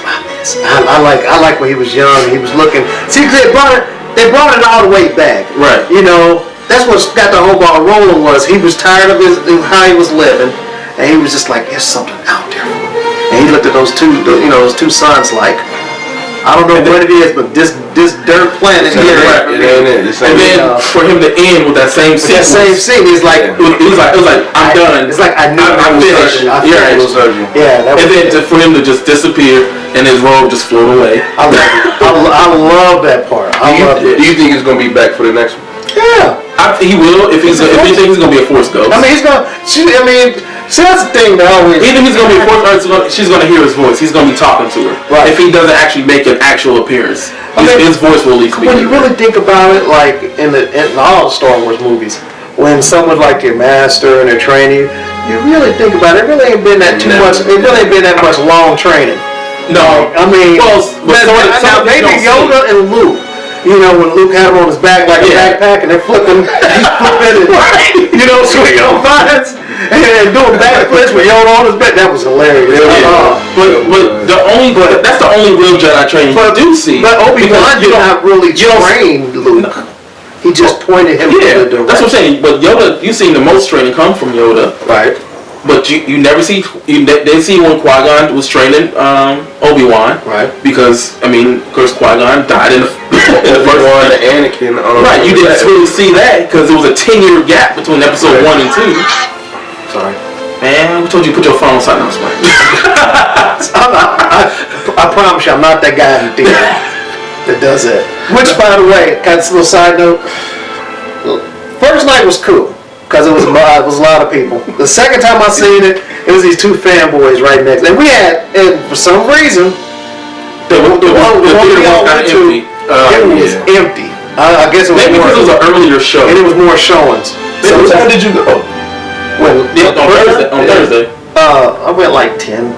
[SPEAKER 2] I like when he was young. He was looking. See, they brought it all the way back.
[SPEAKER 1] Right.
[SPEAKER 2] You know, that's what got the whole ball rolling. Was he was tired of how he was living, and he was just like, there's something out there. And he looked at those two suns like, I don't know what it is, but this dirt planet here.
[SPEAKER 3] Right.
[SPEAKER 1] And then for him to end with that same scene.
[SPEAKER 2] He's like,
[SPEAKER 1] it was like I'm done.
[SPEAKER 2] It's like I'm finished.
[SPEAKER 1] Yeah. And then for him to just disappear and his robe just float away.
[SPEAKER 2] I love that part.
[SPEAKER 3] Do you think he's gonna be back for the next one?
[SPEAKER 2] Yeah.
[SPEAKER 1] He will if he thinks he's gonna be a Force ghost.
[SPEAKER 2] I mean, see, that's the thing that always.
[SPEAKER 1] Either he's gonna be a Force, or she's gonna hear his voice. He's gonna be talking to her.
[SPEAKER 2] Right.
[SPEAKER 1] If he doesn't actually make an actual appeance, his voice will at least be.
[SPEAKER 2] When you really think about it, like in all Star Wars movies, when someone like your master and they're training you really think about it. It really ain't been that too much. It really ain't been that much long training.
[SPEAKER 1] No,
[SPEAKER 2] I mean, maybe Yoda and Luke. You know, when Luke had him on his back like a backpack, and they're flipping, you know, swinging on vines, and doing backflips with Yoda on his back. That was hilarious.
[SPEAKER 1] But that's the only real Jedi training you do see.
[SPEAKER 2] But Obi-Wan did not really train Luke. He just pointed him to the direction.
[SPEAKER 1] That's what I'm saying. But Yoda, you seen the most training come from Yoda,
[SPEAKER 2] right?
[SPEAKER 1] But you never see didn't see when Qui-Gon was training Obi-Wan,
[SPEAKER 2] right?
[SPEAKER 1] Because I mean, of course, Qui-Gon died in the first
[SPEAKER 3] one. Anakin,
[SPEAKER 1] right? You didn't really see that because there was a 10-year gap between episode 1 and 2.
[SPEAKER 2] Sorry,
[SPEAKER 1] man. We told you to put your phone on silent.
[SPEAKER 2] I promise you, I'm not that guy in the theater that does that. Which, by the way, kind of a little side note. First night was cool. Because it was a lot of people. The second time I seen it, it was these two fanboys right next. And we had, and for some reason, the one we all went to, it was empty. I guess it was
[SPEAKER 1] maybe because it was an earlier show.
[SPEAKER 2] And it was more showings.
[SPEAKER 3] So what time did you go?
[SPEAKER 1] On Thursday.
[SPEAKER 2] I went like 10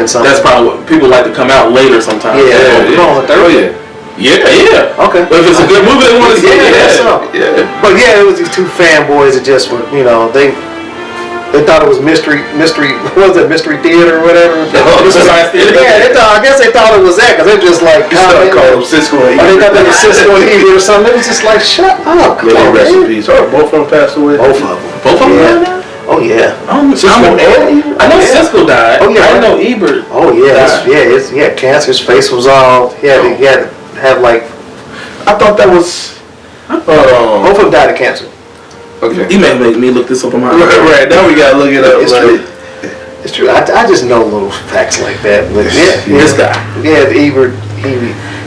[SPEAKER 2] something.
[SPEAKER 1] That's probably what people like to come out later sometimes.
[SPEAKER 2] On Thursday.
[SPEAKER 1] Yeah.
[SPEAKER 2] Okay.
[SPEAKER 1] But if it's a good movie, they want to see it.
[SPEAKER 2] Yeah. But yeah, it was these two fanboys that just were, you know, they thought it was mystery. What was it, mystery theater or whatever? I guess they thought it was that because they're just like.
[SPEAKER 3] They called them Cisco and
[SPEAKER 2] Ebert. They got them Cisco and Ebert or something. It was just like, shut up. Come on,
[SPEAKER 3] rest in peace. Both of them passed away.
[SPEAKER 2] Both of them.
[SPEAKER 1] Both of them died now?
[SPEAKER 2] Oh yeah.
[SPEAKER 1] I know Cisco died.
[SPEAKER 2] Oh yeah.
[SPEAKER 1] I didn't know Ebert.
[SPEAKER 2] Oh yeah. He had cancer. His face was all. He had to have like.
[SPEAKER 3] I thought that was.
[SPEAKER 2] Both of them died of cancer.
[SPEAKER 1] Okay. You may make me look this up on my.
[SPEAKER 3] Right now we gotta look it up.
[SPEAKER 2] It's true. It's true. I just know little facts like that. But
[SPEAKER 1] this guy.
[SPEAKER 2] Yeah, Ebert.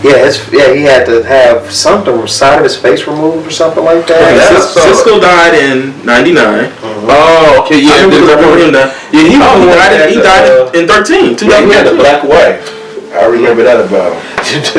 [SPEAKER 2] He had to have something side of his face removed or something like that.
[SPEAKER 1] Okay, Cisco died in '99. Oh, okay, yeah. I remember him now. Yeah, he died in 13.
[SPEAKER 3] He had a black wife. I remember that about him.
[SPEAKER 1] I was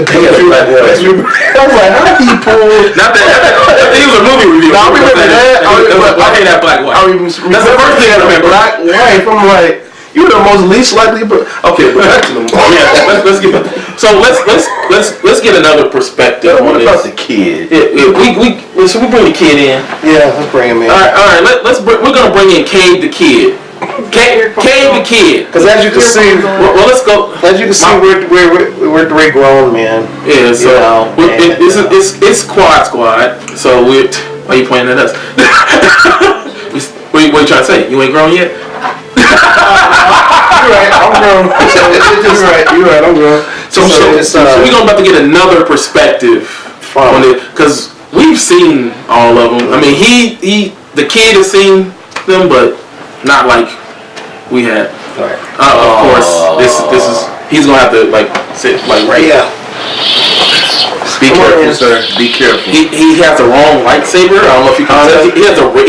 [SPEAKER 1] like, how did he pull? Not that. He was a movie review.
[SPEAKER 3] No, I remember that.
[SPEAKER 1] I hate that black wife. That's the first thing I remember.
[SPEAKER 3] Black wife. I'm like, you're the most least likely. Okay, but back to the movie.
[SPEAKER 1] Yeah, let's get. So let's get another perspective on
[SPEAKER 3] what
[SPEAKER 1] this.
[SPEAKER 3] About the kid?
[SPEAKER 1] So we bring the kid in.
[SPEAKER 2] Yeah, let's bring him in.
[SPEAKER 1] All right. We're gonna bring in Cade the kid. Came the kid.
[SPEAKER 2] Because as you can see,
[SPEAKER 1] Well, let's go.
[SPEAKER 2] as you can see, we're three grown men.
[SPEAKER 1] Yeah, so
[SPEAKER 2] You know,
[SPEAKER 1] it's Quad Squad. So why are you pointing at us? What are you trying to say? You ain't grown yet?
[SPEAKER 2] You're right, I'm grown. You're right, I'm grown.
[SPEAKER 1] So we're about to get another perspective on it, because we've seen all of them. I mean, the kid has seen them, but not like we had.
[SPEAKER 2] Right.
[SPEAKER 1] Of course, this is he's gonna have to sit right.
[SPEAKER 2] Yeah.
[SPEAKER 3] Be careful, sir. Be careful.
[SPEAKER 1] He has the wrong lightsaber. I don't know if you can tell. He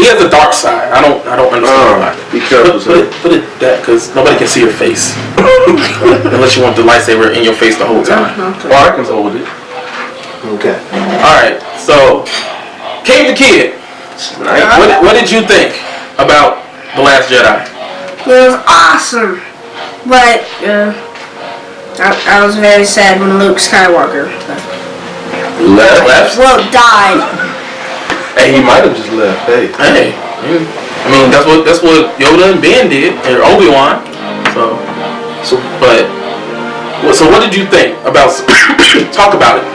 [SPEAKER 1] has a dark side. I don't understand why.
[SPEAKER 3] Be careful, sir.
[SPEAKER 1] Put it that, because nobody can see your face unless you want the lightsaber in your face the whole time.
[SPEAKER 3] Or I can hold it.
[SPEAKER 2] Okay.
[SPEAKER 1] All right. So, Cave the Kid. What did you think about The Last Jedi?
[SPEAKER 4] It was awesome, but I was very sad when Luke Skywalker
[SPEAKER 3] Left?
[SPEAKER 4] died.
[SPEAKER 3] Hey, he might have just left. Hey.
[SPEAKER 1] I mean that's what Yoda and Ben did, and Obi-Wan. So what did you think about? Talk about it.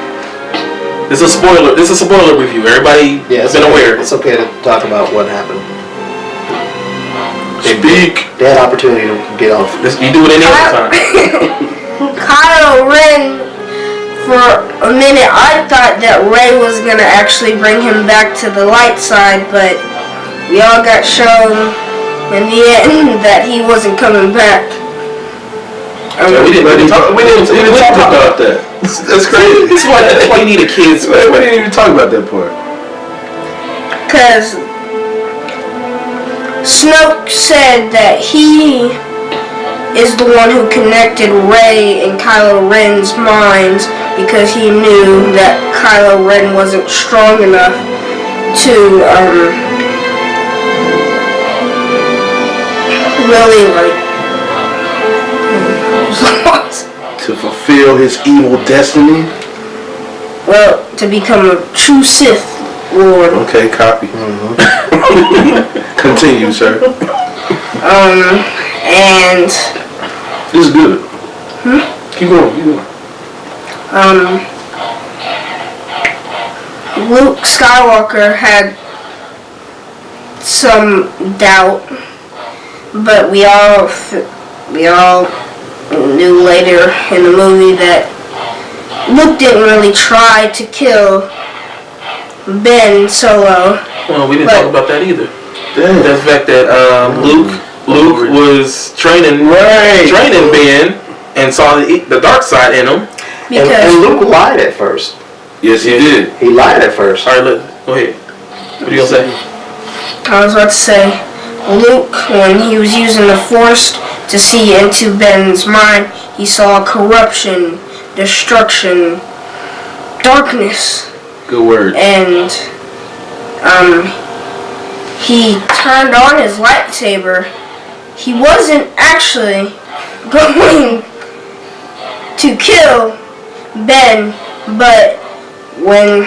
[SPEAKER 1] This is a spoiler. This is a spoiler review. Everybody has been aware.
[SPEAKER 2] It's okay to talk about what happened.
[SPEAKER 3] Speak.
[SPEAKER 2] They had opportunity to get off.
[SPEAKER 1] You do it any other time.
[SPEAKER 4] Kylo Ren, for a minute, I thought that Rey was gonna actually bring him back to the light side, but we all got shown in the end that he wasn't coming back.
[SPEAKER 3] We didn't talk about that. That's crazy.
[SPEAKER 1] That's why you need a kid's.
[SPEAKER 3] We didn't even talk about that part.
[SPEAKER 4] Because Snoke said that he is the one who connected Rey and Kylo Ren's minds, because he knew that Kylo Ren wasn't strong enough to really
[SPEAKER 3] To fulfill his evil destiny.
[SPEAKER 4] well, to become a true Sith Lord.
[SPEAKER 3] Okay, copy. Continue, sir.
[SPEAKER 4] And
[SPEAKER 3] This is good. Keep going.
[SPEAKER 4] Luke Skywalker had some doubt, but we all knew later in the movie that Luke didn't really try to kill Ben Solo.
[SPEAKER 1] Well, we didn't talk about that either.
[SPEAKER 3] Damn.
[SPEAKER 1] The fact that Luke was training Ben and saw the dark side in him.
[SPEAKER 4] Because
[SPEAKER 2] And Luke lied at first.
[SPEAKER 3] Yes, he did.
[SPEAKER 2] He lied at first.
[SPEAKER 1] All right, go ahead. What are you gonna say?
[SPEAKER 4] I was about to say, Luke, when he was using the Force to see into Ben's mind, he saw corruption, destruction, darkness.
[SPEAKER 3] Good word.
[SPEAKER 4] And he turned on his lightsaber. He wasn't actually going to kill Ben, but when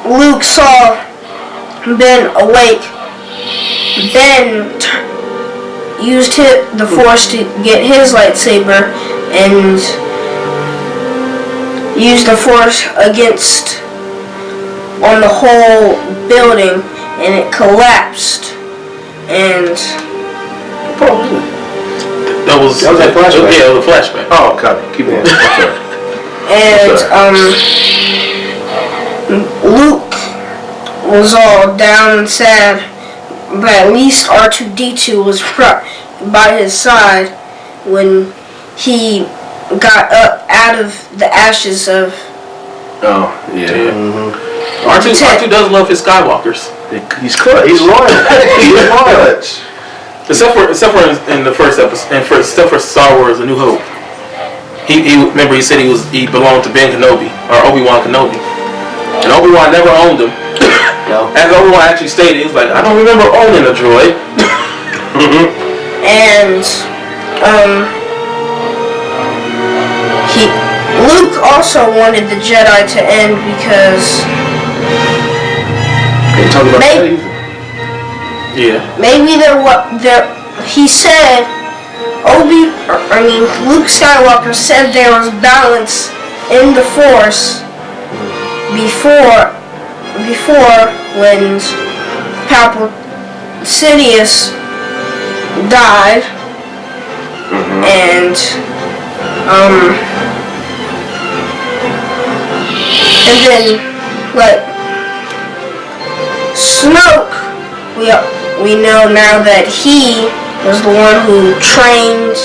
[SPEAKER 4] Luke saw Ben awake, Ben used the Force to get his lightsaber and used the Force on the whole building, and it collapsed. And
[SPEAKER 1] That was a flashback. Yeah, it was a flashback.
[SPEAKER 3] Oh, copy. Keep on.
[SPEAKER 4] Luke was all down and sad, but at least R2-D2 was by his side when he got up out of the ashes of.
[SPEAKER 3] Oh, yeah.
[SPEAKER 1] R2 does love his Skywalkers.
[SPEAKER 3] He's clutch. He's loyal. He's clutch.
[SPEAKER 1] Except for in the first episode, except for Star Wars: A New Hope. He remember he said he belonged to Ben Kenobi or Obi-Wan Kenobi, and Obi-Wan never owned him.
[SPEAKER 2] No.
[SPEAKER 1] As Obi-Wan actually stated, he was like, I don't remember owning a droid.
[SPEAKER 4] And Luke also wanted the Jedi to end because
[SPEAKER 3] Ain't talking about that either.
[SPEAKER 1] Yeah.
[SPEAKER 4] maybe he said, Luke Skywalker said there was balance in the Force before when Sidious died, and then like Snoke, we know now that he was the one who trained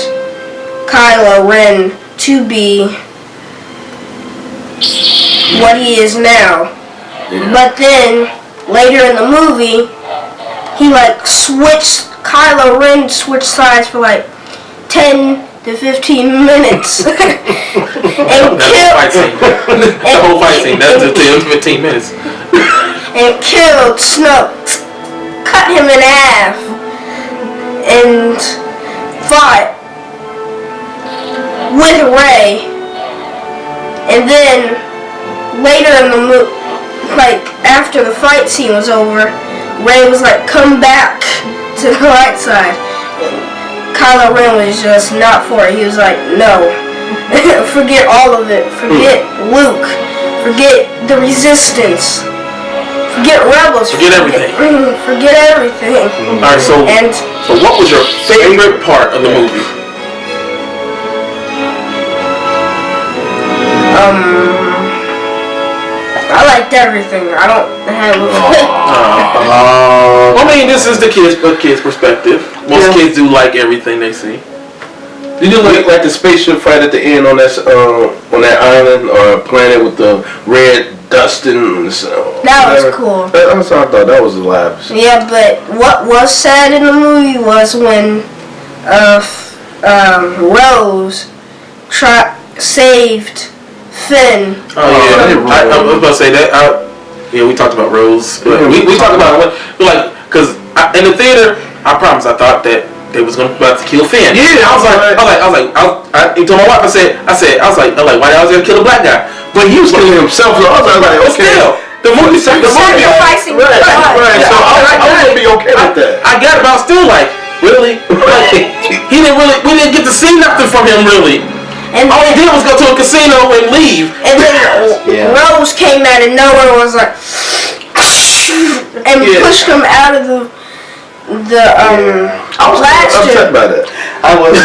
[SPEAKER 4] Kylo Ren to be what he is now. Yeah. But then later in the movie, Kylo Ren switched sides for like 10 to 15 minutes. And
[SPEAKER 1] the whole fight scene. That's the 10 to 15 minutes.
[SPEAKER 4] And killed Snoke, cut him in half, and fought with Rey. And then later in the movie, after the fight scene was over, Rey was like, come back to the light side. Kylo Ren was just not for it. He was like, no. Forget all of it. Forget Luke. Forget the Resistance. Forget Rebels.
[SPEAKER 1] Forget everything.
[SPEAKER 4] Forget everything.
[SPEAKER 1] Alright, so what was your favorite part of the movie?
[SPEAKER 4] I liked everything. I don't have a
[SPEAKER 1] I mean, this is the kid's perspective. Most kids do like everything they see.
[SPEAKER 3] Did you like the spaceship fight at the end on that island or planet with the red dust and
[SPEAKER 4] that was cool.
[SPEAKER 3] I thought that was lavish.
[SPEAKER 4] Yeah, but what was sad in the movie was when Rose saved Finn.
[SPEAKER 1] Oh yeah, I was about to say that. We talked about Rose. We talked about because in the theater, I promise I thought that they was about to kill Finn.
[SPEAKER 3] Yeah,
[SPEAKER 1] I was like, I told my wife, I was like, why y'all gonna kill a black guy? But he was killing himself. So I was like, okay. Still, the movie.
[SPEAKER 4] Sacrificing.
[SPEAKER 3] Right. So I was gonna be okay with that.
[SPEAKER 1] I got it, but I was still like, really? We didn't get to see nothing from him really. And all he did was go to a casino and leave.
[SPEAKER 4] And then Rose came out of nowhere and was like, and pushed him out of the
[SPEAKER 3] I was upset by that. I was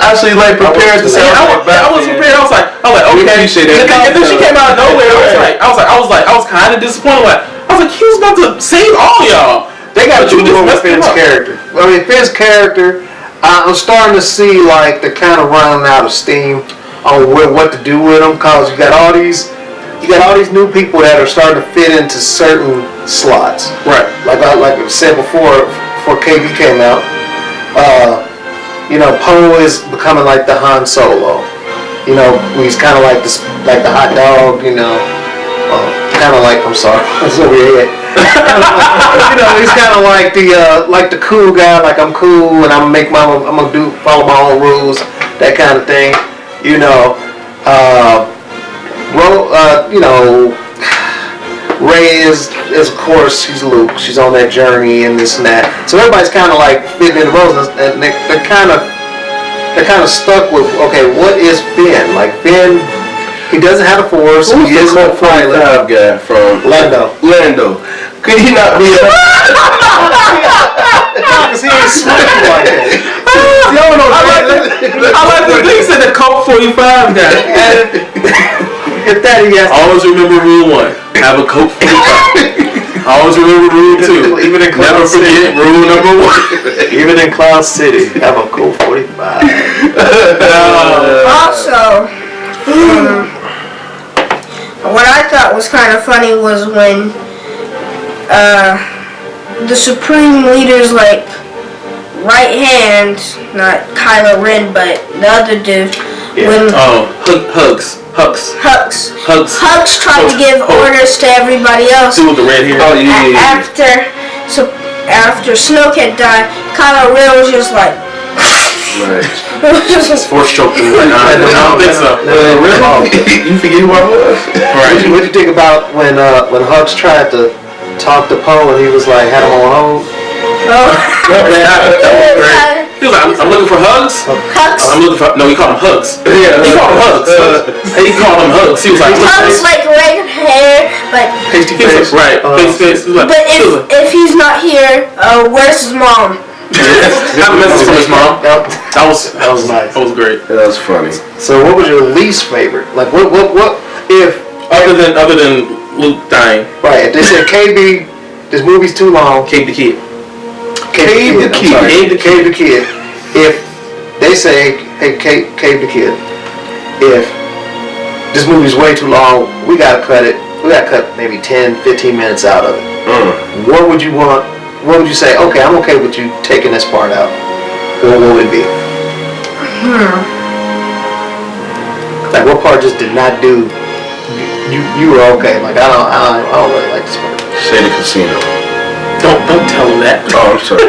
[SPEAKER 3] actually prepared to say
[SPEAKER 1] I was prepared. I was like, okay. And then she came out of nowhere. I was kind of disappointed. I was like, he was about to save all y'all.
[SPEAKER 2] They got to do more with Finn's character. I mean, Finn's character, I'm starting to see the kind of running out of steam on what to do with them, because you got all these new people that are starting to fit into certain slots.
[SPEAKER 1] Right.
[SPEAKER 2] Like I said before KB came out, Poe is becoming like the Han Solo. He's kind of like the hot dog. Kind of like, I'm sorry, that's over your head. He's kind of like the cool guy. Like, I'm cool and I'm gonna follow my own rules, that kind of thing. Rey is of course, she's Luke. She's on that journey and this and that. So everybody's kind of like fitting in the roles, and they're kind of stuck with, okay, what is Finn? Like, Finn, he doesn't have a force.
[SPEAKER 3] Who's
[SPEAKER 2] he is
[SPEAKER 3] the
[SPEAKER 2] a pilot.
[SPEAKER 3] guy from
[SPEAKER 2] Lando.
[SPEAKER 3] Could he not be?
[SPEAKER 2] Because he ain't swift like that.
[SPEAKER 1] I like the thing said the Colt 45 guy.
[SPEAKER 2] If that he has
[SPEAKER 1] always remember rule 1. Have a Colt 45. Always remember rule 2.
[SPEAKER 2] Even in
[SPEAKER 1] Never forget rule number 1.
[SPEAKER 2] Even in Cloud City, have a Colt 45.
[SPEAKER 4] Also, what I thought was kind of funny was when the Supreme Leader's right hand, not Kylo Ren, but the other dude. Hux tried to give orders to everybody else.
[SPEAKER 1] Dude with the red hair.
[SPEAKER 2] Oh yeah.
[SPEAKER 4] After Snoke had died, Kylo Ren was just like.
[SPEAKER 3] Right.
[SPEAKER 1] Just force choking. I don't think so.
[SPEAKER 3] You forget who I was?
[SPEAKER 1] Right.
[SPEAKER 2] What do you think about when Hux tried to talk to Poe and he was like, had him on hold?
[SPEAKER 1] He was like, I'm looking for hugs.
[SPEAKER 4] Hugs.
[SPEAKER 1] I'm looking for. No, he called them hugs.
[SPEAKER 3] Yeah,
[SPEAKER 1] He called them hugs. He called them hugs. He was like,
[SPEAKER 4] Hugs like red hair, but
[SPEAKER 3] Pasty
[SPEAKER 1] he was
[SPEAKER 3] face.
[SPEAKER 1] like, right. Face. He was like,
[SPEAKER 4] but if he's not here, where's his mom?
[SPEAKER 1] Got a message from his mom.
[SPEAKER 2] That
[SPEAKER 1] That was
[SPEAKER 2] nice.
[SPEAKER 1] That was great.
[SPEAKER 3] That was funny.
[SPEAKER 2] So what was your least favorite? Like what if
[SPEAKER 1] Other than Luke dying,
[SPEAKER 2] right, if they said KB, this movie's too long.
[SPEAKER 1] Cave the Kid.
[SPEAKER 2] Cave the Kid.
[SPEAKER 1] I'm sorry.
[SPEAKER 2] Cave the Kid. If they say, hey, Cave the Kid, if this movie's way too long, we gotta cut it. We gotta cut maybe 10, 15 minutes out of it. What would you want? What would you say? Okay, I'm okay with you taking this part out. What would it be? Like what part just did not do? You were okay. Like I don't really like this part.
[SPEAKER 3] Say the casino.
[SPEAKER 1] Don't tell him that.
[SPEAKER 3] Oh, I'm sorry.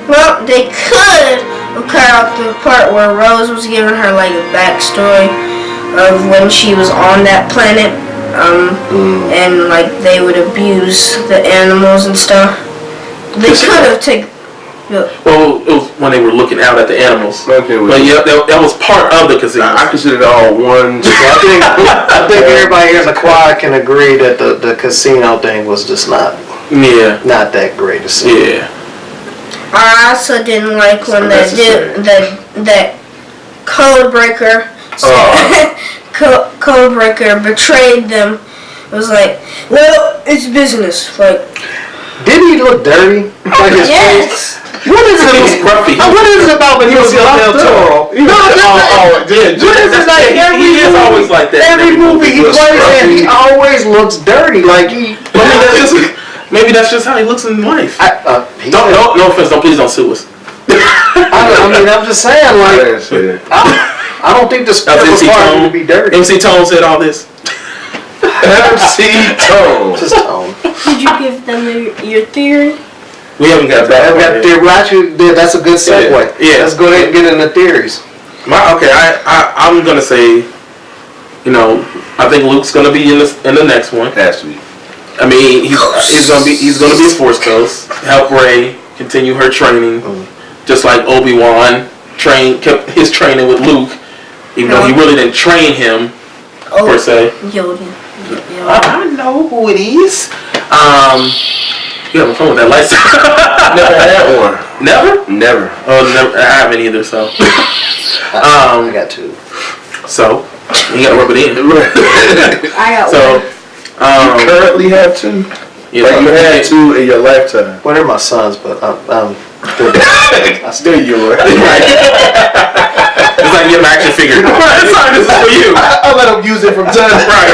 [SPEAKER 4] Well, they could have cut out the part where Rose was giving her like a backstory of when she was on that planet, and like they would abuse the animals and stuff. They could have taken.
[SPEAKER 1] Well, it was when they were looking out at the animals.
[SPEAKER 3] Okay,
[SPEAKER 1] But yeah, that was part of the casino.
[SPEAKER 3] I consider it all one.
[SPEAKER 2] I think everybody here in the choir can agree that the casino thing was just not that great to see.
[SPEAKER 1] Yeah.
[SPEAKER 4] I also didn't like when that code breaker code breaker betrayed them. It was like, well, it's business. Like,
[SPEAKER 2] didn't he look dirty? Like his face.
[SPEAKER 4] yes.
[SPEAKER 2] What is it?
[SPEAKER 1] He was grumpy.
[SPEAKER 2] What is it about when he was
[SPEAKER 1] Del
[SPEAKER 2] locked
[SPEAKER 1] Toro.
[SPEAKER 2] up? No, what is it like?
[SPEAKER 1] He is always like that.
[SPEAKER 2] Every movie he plays in, he always looks dirty. Like he.
[SPEAKER 1] Maybe that's just how he looks in life. No offense. Please don't sue us.
[SPEAKER 2] I mean, I'm just saying, like, I don't think the script required him to be dirty.
[SPEAKER 1] MC Tone said all this.
[SPEAKER 3] MC Tone.
[SPEAKER 2] Just Tone.
[SPEAKER 4] Did you give them your theory?
[SPEAKER 1] We haven't got back.
[SPEAKER 2] That's a good segue.
[SPEAKER 1] Yeah.
[SPEAKER 2] Let's go ahead and get into theories.
[SPEAKER 1] I'm gonna say, I think Luke's gonna be in the next one.
[SPEAKER 3] Has to be.
[SPEAKER 1] I mean, he's gonna be a Force Ghost. Help Rey continue her training, just like Obi-Wan kept his training with Luke, even though he really didn't train him per se.
[SPEAKER 4] Yoda.
[SPEAKER 1] I know who it is. You having fun with that lightsaber?
[SPEAKER 3] Never had one.
[SPEAKER 1] Never? Oh, never. I haven't either. So.
[SPEAKER 2] I got two.
[SPEAKER 1] So you gotta rub it in.
[SPEAKER 4] I got
[SPEAKER 1] So.
[SPEAKER 3] You currently have two?
[SPEAKER 1] Yeah,
[SPEAKER 3] like you had two in your lifetime?
[SPEAKER 2] Well, they're my sons, but I'm
[SPEAKER 3] still yours.
[SPEAKER 1] It's like you have an action figure. Sorry, this is for you.
[SPEAKER 3] I let them use it from time to time.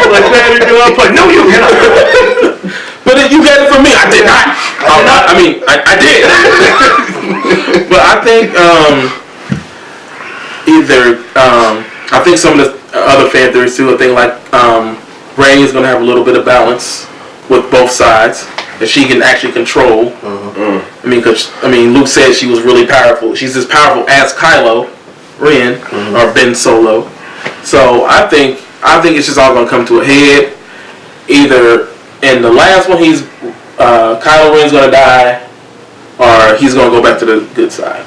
[SPEAKER 1] Like, man, you want to play? No, you cannot. But you got it from me. I did not. I did. But I think I think some of the other fan theories too. I think like Rey is going to have a little bit of balance with both sides that she can actually control. I mean, Luke said she was really powerful. She's as powerful as Kylo Ren or Ben Solo. So I think it's just all going to come to a head. Either in the last one, Kylo Ren's going to die, or he's going to go back to the good side.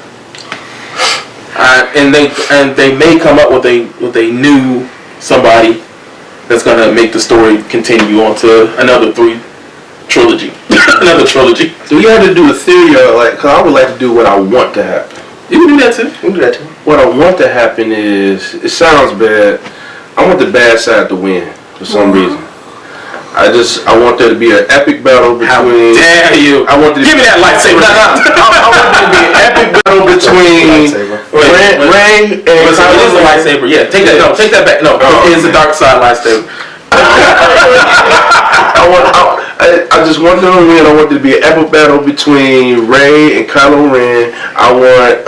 [SPEAKER 1] And they may come up with a new somebody that's going to make the story continue on to another trilogy. Another trilogy.
[SPEAKER 3] Do you have to do a theory or cause I would like to do what I want to happen.
[SPEAKER 1] You can do that too.
[SPEAKER 2] We can do that too.
[SPEAKER 3] What I want to happen is, it sounds bad, I want the bad side to win for some reason. I want there to be an epic battle between.
[SPEAKER 1] How dare you? Give me that lightsaber.
[SPEAKER 3] I want there to be an epic battle between Rey and
[SPEAKER 1] Kylo. It is a lightsaber. Yeah, take that. No, take that back. No, it's a dark side lightsaber.
[SPEAKER 3] I just want them to win. I want there to be an epic battle between Rey and Kylo Ren. I want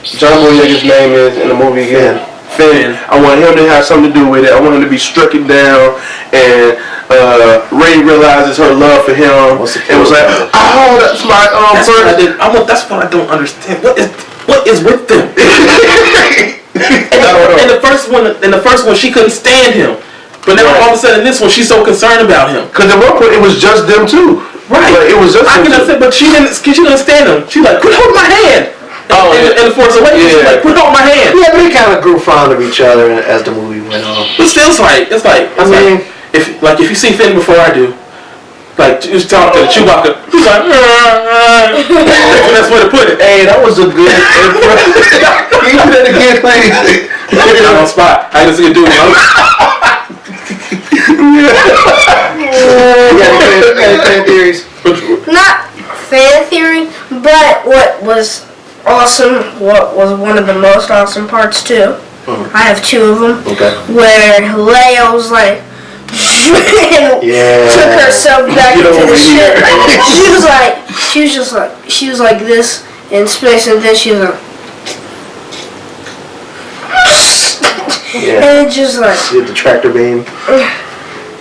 [SPEAKER 3] John Boyega's name is in the movie again. Finn. I want him to have something to do with it. I want him to be stricken down, and Rey realizes her love for him. It was like, oh, that's my
[SPEAKER 1] That's what that's what I don't understand. What is with them? In the first one, she couldn't stand him. But now all of a sudden, in this one, she's so concerned about him.
[SPEAKER 3] Because at one point, it was just them two.
[SPEAKER 1] Right.
[SPEAKER 3] But it was just.
[SPEAKER 1] I can understand, but she didn't stand him. She like, quit holding my hand.
[SPEAKER 3] Oh,
[SPEAKER 1] in the Force Awakens, she's like, quit holding my hand.
[SPEAKER 2] Yeah, they kind of grew fond of each other as the movie went on.
[SPEAKER 1] But still, it's like if you see Finn before I do, like you was talking to Chewbacca, he's like, that's where to put it.
[SPEAKER 3] Hey, that was a good. You did that again, please.
[SPEAKER 1] On the spot. I just gonna do it.
[SPEAKER 2] You got any fan theories?
[SPEAKER 4] Not fan theory, but what was awesome, what was one of the most awesome parts too. I have two of them.
[SPEAKER 2] Okay.
[SPEAKER 4] Where Leia was like, took herself back into the ship. She was like this in space, and then she was like, and it just like
[SPEAKER 2] did the tractor beam.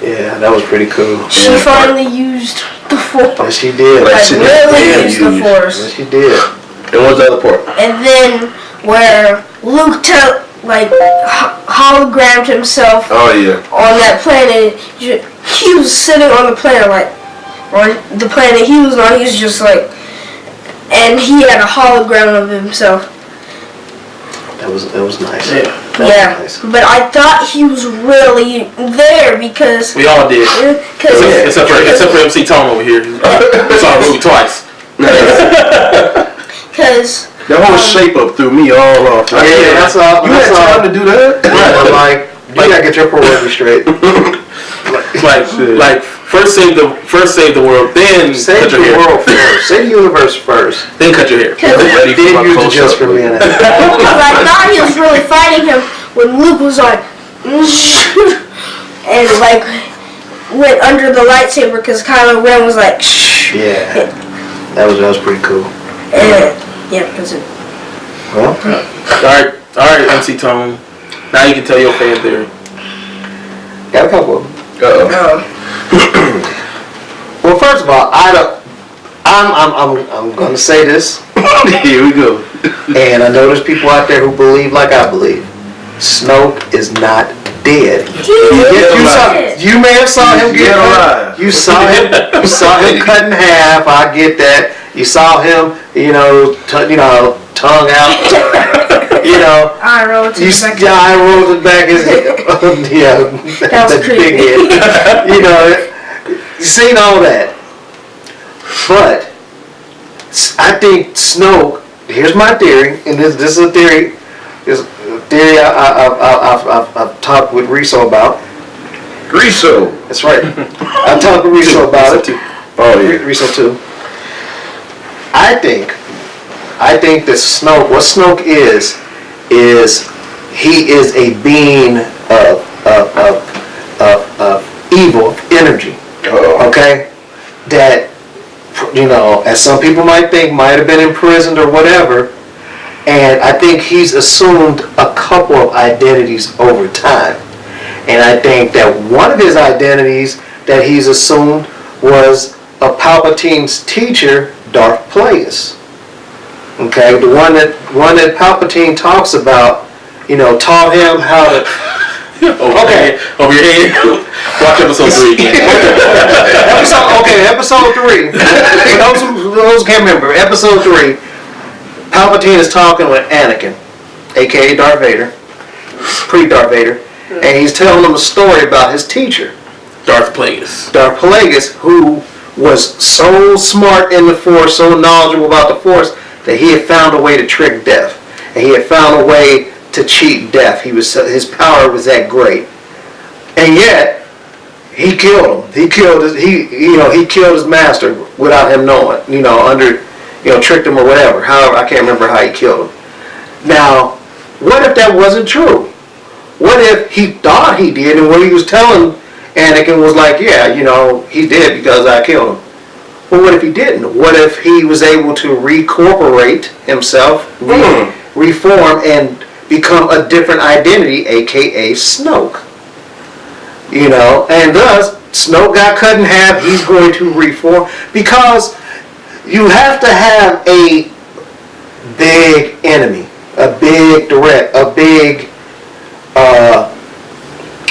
[SPEAKER 2] Yeah, that was pretty cool.
[SPEAKER 4] She finally used the Force.
[SPEAKER 2] Yes, she did.
[SPEAKER 4] Like really used the Force.
[SPEAKER 2] Yes, she did.
[SPEAKER 3] And what's the other part?
[SPEAKER 4] And then where Luke hologrammed himself on that planet. He was sitting on the planet on the planet he was on. He was just like, and he had a hologram of himself.
[SPEAKER 2] That was nice.
[SPEAKER 1] Yeah.
[SPEAKER 2] That was nice.
[SPEAKER 4] But I thought he was really there because
[SPEAKER 1] We all did. Except for MC Tone over here. Saw the movie twice.
[SPEAKER 4] Because
[SPEAKER 3] That whole shape up threw me all off.
[SPEAKER 2] Yeah, that's all.
[SPEAKER 3] You had time to do that?
[SPEAKER 2] I'm like, you gotta get your priorities straight.
[SPEAKER 1] like first save the world, then
[SPEAKER 2] Save
[SPEAKER 1] cut your
[SPEAKER 2] the
[SPEAKER 1] hair.
[SPEAKER 2] world first. Save the universe first.
[SPEAKER 1] Then cut your hair.
[SPEAKER 3] Ready for
[SPEAKER 2] Then
[SPEAKER 3] my
[SPEAKER 2] use the
[SPEAKER 3] close-up.
[SPEAKER 2] just for me.
[SPEAKER 4] Because I thought he was really fighting him when Luke was like, and like went under the lightsaber because Kylo Ren was like,
[SPEAKER 2] Yeah, that was pretty cool.
[SPEAKER 4] and yeah, because it.
[SPEAKER 2] Well,
[SPEAKER 1] All right, MC Tone. Now you can tell your fan theory.
[SPEAKER 2] got a couple of them. Well, first of all, I'm gonna say this,
[SPEAKER 3] Here we go.
[SPEAKER 2] and I know there's people out there who believe like I believe. Snoke is not dead. You may have saw him get cut. You saw him cut in half. I get that. You saw him, tongue out.
[SPEAKER 4] I wrote it back.
[SPEAKER 2] I rolled it back.
[SPEAKER 4] That was
[SPEAKER 2] big head. You seen all that, but I think Snoke. Here's my theory, and this is a theory. This is a theory I've talked with Riso about.
[SPEAKER 3] Riso.
[SPEAKER 2] That's right. I talked with Riso about it.
[SPEAKER 3] Oh yeah.
[SPEAKER 2] Riso too. I think that Snoke. What Snoke is he is a being of evil energy. Okay, that as some people might think, might have been imprisoned or whatever. And I think he's assumed a couple of identities over time. And I think that one of his identities that he's assumed was a Palpatine's teacher, Darth Plagueis. Okay, the one that Palpatine talks about, taught him how to. Okay,
[SPEAKER 1] over your head. Watch episode 3 again.
[SPEAKER 2] Episode 3. Those can't remember. Episode 3. Palpatine is talking with Anakin, aka Darth Vader, pre-Darth Vader, and he's telling him a story about his teacher,
[SPEAKER 1] Darth Plagueis.
[SPEAKER 2] Darth Plagueis, who was so smart in the Force, so knowledgeable about the Force, that he had found a way to trick death, and he had found a way to cheat death. His power was that great, and yet he killed him. He killed his master without him knowing. Tricked him or whatever. However, I can't remember how he killed him. Now, what if that wasn't true? What if he thought he did, and what he was telling Anakin was like, yeah, he did because I killed him. Well, what if he didn't? What if he was able to recorporate himself, reform, and become a different identity, aka Snoke? And thus, Snoke got cut in half. He's going to reform because you have to have a big enemy, a big threat, a big,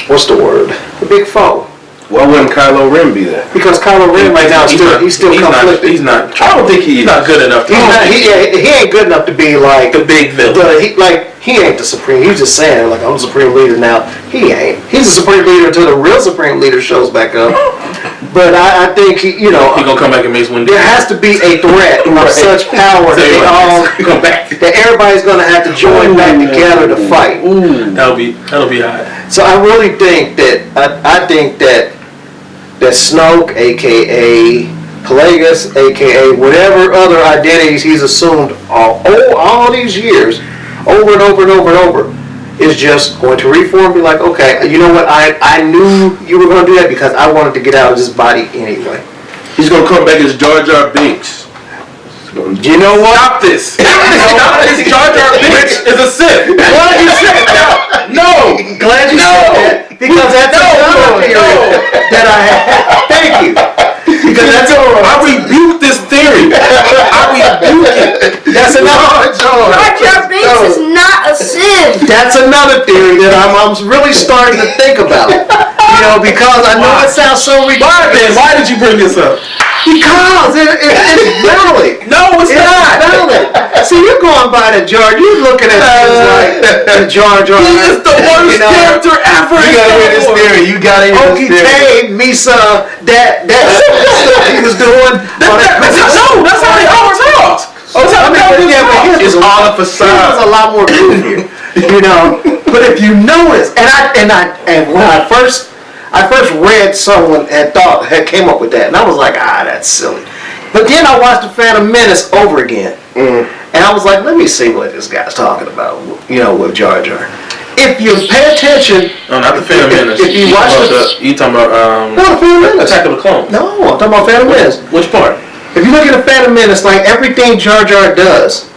[SPEAKER 2] what's the word? A big foe.
[SPEAKER 3] Why wouldn't Kylo Ren be there?
[SPEAKER 2] Because Kylo Ren right now he's still conflicted.
[SPEAKER 1] He's not.
[SPEAKER 3] I don't think
[SPEAKER 1] He's not good enough.
[SPEAKER 2] He ain't good enough to be like
[SPEAKER 1] the big villain.
[SPEAKER 2] He ain't the supreme. He's just saying like I'm the supreme leader now. He ain't. He's the supreme leader until the real supreme leader shows back up. But I think he
[SPEAKER 1] gonna come back and make one.
[SPEAKER 2] There has to be a threat of such power that they all
[SPEAKER 1] come back.
[SPEAKER 2] That everybody's gonna have to join back together to fight.
[SPEAKER 1] That'll be hot.
[SPEAKER 2] So I really think that I think that Snoke, aka Plagueis, aka whatever other identities he's assumed all these years, over and over and over and over, is just going to reform and be like, okay, you know what, I knew you were going to do that because I wanted to get out of this body anyway.
[SPEAKER 3] He's gonna come back as Jar Jar Binks.
[SPEAKER 2] You know what?
[SPEAKER 1] Stop this! Stop this! Jar Jar Binks is a Sith.
[SPEAKER 2] Glad you said that.
[SPEAKER 1] No!
[SPEAKER 2] Glad you said that. Because that's another theory that I have. Thank you. Because
[SPEAKER 1] I rebuke this theory. I rebuke it.
[SPEAKER 2] That's another.
[SPEAKER 4] Jar Jar Binks is not a Sith.
[SPEAKER 2] That's another theory that I'm really starting to think about. Because I know it sounds so ridiculous.
[SPEAKER 1] Why did you bring this up?
[SPEAKER 2] Because it's valid.
[SPEAKER 1] No, it's not.
[SPEAKER 2] Valid. See, you're going by the Jar. You're looking at things like the Jar Jar.
[SPEAKER 1] He is the worst character ever.
[SPEAKER 3] You gotta hear this theory. You gotta hear this theory.
[SPEAKER 2] Okay, Misa, that stuff he was doing.
[SPEAKER 1] No, that's how they always talk.
[SPEAKER 3] It's all a facade.
[SPEAKER 2] It was a lot more goofier, But if you notice, and when I first read someone had came up with that, and I was like, that's silly. But then I watched The Phantom Menace over again, and I was like, let me see what this guy's talking about, with Jar Jar. If you pay attention,
[SPEAKER 1] no, not The Phantom Menace.
[SPEAKER 2] If you watch
[SPEAKER 1] you talking about
[SPEAKER 2] The Phantom Menace.
[SPEAKER 1] Attack of the Clones.
[SPEAKER 2] No, I'm talking about Phantom Menace.
[SPEAKER 1] Which part?
[SPEAKER 2] If you look at The Phantom Menace, like everything Jar Jar does,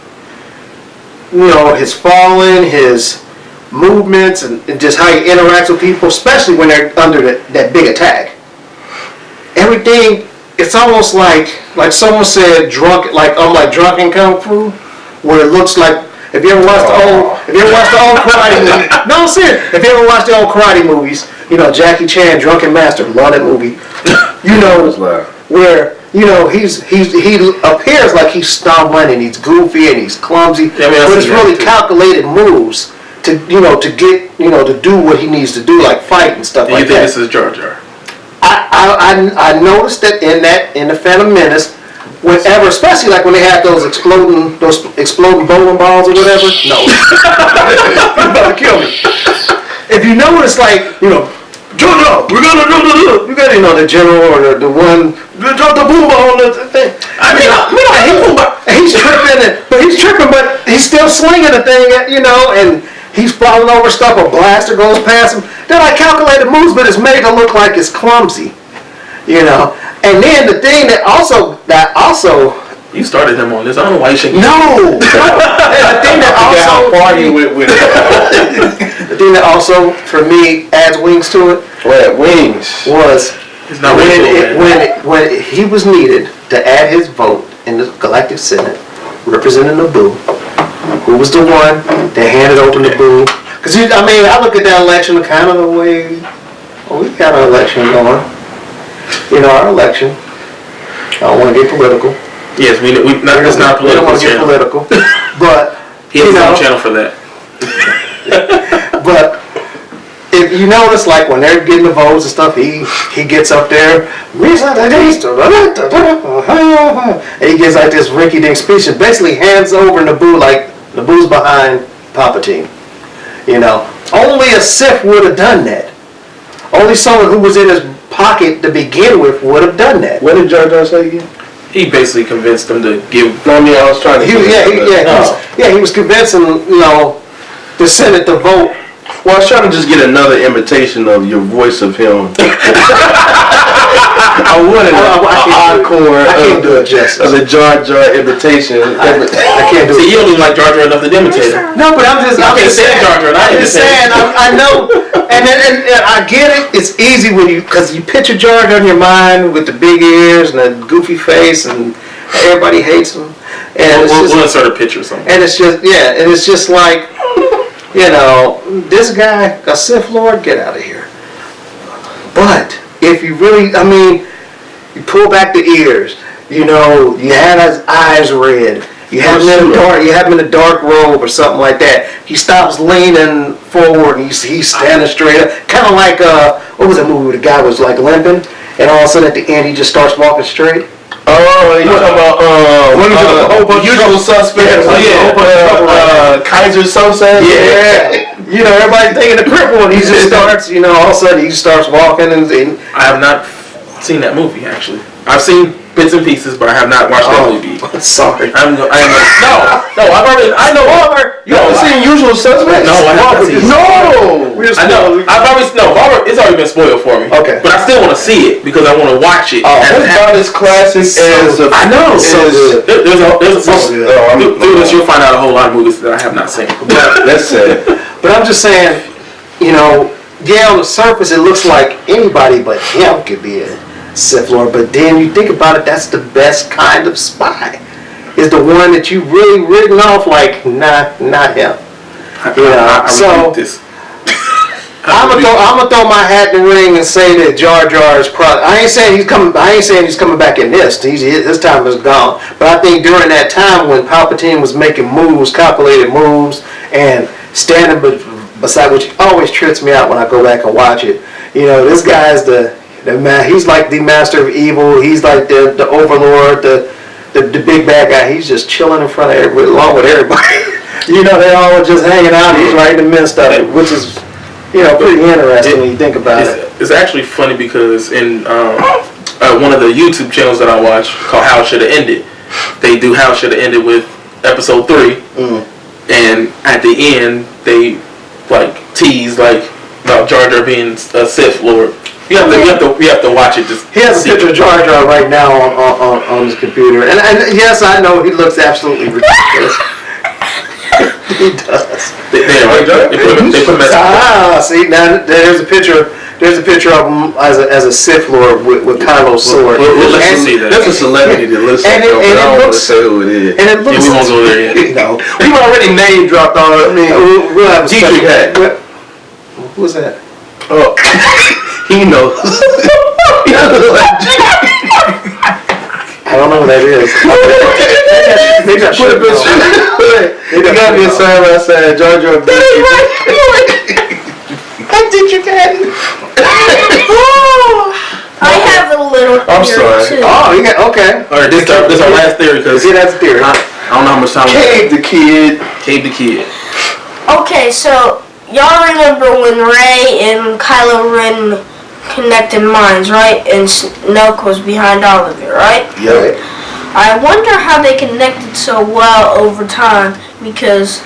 [SPEAKER 2] his falling, his movements, and just how he interacts with people, especially when they're under that big attack. Everything, it's almost like someone said, drunk in Kung Fu, where it looks like, if you ever watched the old karate movies, no, I'm serious. If you ever watched the old karate movies, Jackie Chan, Drunken Master, love that movie. Where he appears like he's stumbling and he's goofy and he's clumsy, but it's really calculated moves to do what he needs to do, like fight and stuff like that.
[SPEAKER 1] You think this is Jar Jar?
[SPEAKER 2] I noticed that in the Phantom Menace, whenever, especially like when they had those exploding bowling balls or whatever. No, you're about to kill me. If you notice, like Jar, we're gonna do. You got the general or the one drop the boom ball on the thing. He's tripping, but he's still slinging the thing, and he's falling over stuff. A blaster goes past him. They're like calculated moves, but it's made to look like it's clumsy, And then the thing that also.
[SPEAKER 1] You started him on this. I don't know why you shaking.
[SPEAKER 2] No. The thing that also.
[SPEAKER 3] How far you with it?
[SPEAKER 2] The thing that also, for me, adds wings to it.
[SPEAKER 3] Wings
[SPEAKER 2] was when he was needed to add his vote in the Galactic Senate, representing Naboo, who was the one that handed over Naboo. Because I look at that election kind of the way we got our election going. Our election. I don't want to get political.
[SPEAKER 1] Yes, it's not political.
[SPEAKER 2] We don't want to get political, but
[SPEAKER 1] he has his own channel for that.
[SPEAKER 2] But if you notice, like when they're getting the votes and stuff, he gets up there, and he gives like this rinky-dink speech and basically hands over Naboo like Naboo's behind Palpatine. Only a Sith would have done that. Only someone who was in his pocket to begin with would have done that.
[SPEAKER 3] What did Jar Jar say again?
[SPEAKER 1] He basically convinced them to give.
[SPEAKER 3] I was trying to.
[SPEAKER 2] He was convincing the Senate to vote.
[SPEAKER 3] Well, I was trying to just get another imitation of your voice of him. I wanted an encore.
[SPEAKER 2] I can't do it justice.
[SPEAKER 3] Of the Jar Jar imitation.
[SPEAKER 2] I can't do it.
[SPEAKER 1] See, you don't even like Jar Jar enough to imitate him.
[SPEAKER 2] No, but I'm just saying.
[SPEAKER 1] Jar Jar.
[SPEAKER 2] I'm just saying. I know, and I get it. It's easy because you picture Jar Jar in your mind with the big ears and the goofy face, and everybody hates him. And
[SPEAKER 1] we'll insert a picture or something.
[SPEAKER 2] And it's just like. This guy, a Sith Lord, get out of here. But if you really, I mean, you pull back the ears, you know, you have his eyes red, you have him in a dark, you have him in a dark robe or something like that. He stops leaning forward and he's standing straight up, kind of like what was that movie where the guy was like limping, and all of a sudden at the end he just starts walking straight.
[SPEAKER 3] Oh, you talking about Usual Suspects? Kaiser Sosa.
[SPEAKER 2] Yeah. You know, everybody's thinking the cripple, and he just starts. You know, all of a sudden he starts walking, and
[SPEAKER 1] I have not seen that movie actually. I've seen bits and pieces, but I have not watched that movie.
[SPEAKER 2] Sorry.
[SPEAKER 1] I know. I know.
[SPEAKER 3] You haven't seen Usual Suspects?
[SPEAKER 1] No, I haven't seen it.
[SPEAKER 3] No!
[SPEAKER 1] I know. It's already been spoiled for me.
[SPEAKER 2] Okay.
[SPEAKER 1] But I still want to see it because I want to watch it.
[SPEAKER 3] It's about as classic as
[SPEAKER 1] I know. There's through this you'll find out a whole lot of movies that I have not seen.
[SPEAKER 3] That's it.
[SPEAKER 2] But I'm just saying, you know, yeah, on the surface it looks like anybody but him could be a Sith Lord, but then you think about it, that's the best kind of spy. Is the one that you really written off like, nah, not him.
[SPEAKER 1] I this.
[SPEAKER 2] I'm gonna throw my hat in the ring and say that Jar Jar is probably. I ain't saying he's coming back in this. His time is gone. But I think during that time when Palpatine was making moves, calculated moves, and standing beside, which always trips me out when I go back and watch it. You know, this guy is the man. He's like the master of evil. He's like the overlord, the big bad guy. He's just chilling in front of everybody, along with everybody. You know, they all just hanging out. He's right in the midst of it, which is, you know, pretty interesting when you think about it.
[SPEAKER 1] It's actually funny because in one of the YouTube channels that I watch called How Should It Ended, they do How Should It Ended with episode 3, and at the end they like tease like about Jar Jar being a Sith Lord. You have to watch it.
[SPEAKER 2] He has a picture of Jar Jar right now on his computer, and yes, I know he looks absolutely ridiculous. He does.
[SPEAKER 1] They put him as
[SPEAKER 2] see now there's a picture. There's a picture of him as a Sith Lord with Kylo's sword.
[SPEAKER 1] We'll let you see that.
[SPEAKER 3] That's a celebrity that looks like that, but I don't want to say who it is.
[SPEAKER 2] And it looks.
[SPEAKER 1] We won't go there yet.
[SPEAKER 2] No,
[SPEAKER 3] We've already name dropped all. I mean,
[SPEAKER 2] we'll have a
[SPEAKER 3] DJ Hat.
[SPEAKER 2] Who's that?
[SPEAKER 3] Oh, he knows.
[SPEAKER 2] I don't know who that is. Maybe I should have been.
[SPEAKER 3] You gotta be a side by side, Jar Jar.
[SPEAKER 2] I did you get
[SPEAKER 4] I have a little
[SPEAKER 3] I'm
[SPEAKER 4] theory
[SPEAKER 3] sorry.
[SPEAKER 4] too.
[SPEAKER 2] Oh, you got okay.
[SPEAKER 1] All right, this is our last theory because
[SPEAKER 2] See, that's theory.
[SPEAKER 1] I don't know how much time we
[SPEAKER 3] Cave the kid.
[SPEAKER 1] Cave the kid.
[SPEAKER 4] Okay, so y'all remember when Rey and Kylo Ren connected minds, right? And Snoke was behind all of it, right?
[SPEAKER 2] Yeah.
[SPEAKER 4] I wonder how they connected so well over time because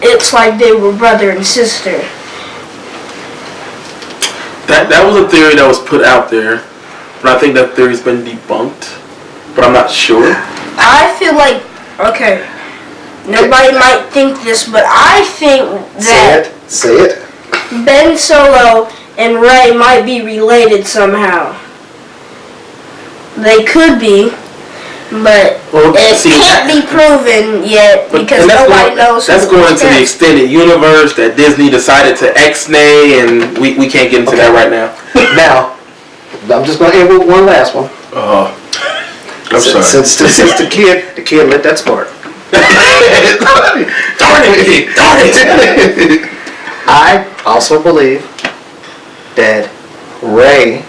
[SPEAKER 4] it's like they were brother and sister.
[SPEAKER 1] That was a theory that was put out there, but I think that theory's been debunked. But I'm not sure.
[SPEAKER 4] I feel like, okay, nobody might think this, but I think that
[SPEAKER 2] Say it.
[SPEAKER 4] Ben Solo and Rey might be related somehow. They could be, but it can't be proven yet because nobody knows.
[SPEAKER 1] That's going into the extended universe that Disney decided to X-nay, and we can't get into that right now.
[SPEAKER 2] Now, I'm just going to end with one last one.
[SPEAKER 3] I'm sorry.
[SPEAKER 2] Since the kid let that spark.
[SPEAKER 1] Darn it!
[SPEAKER 2] I also believe that Rey,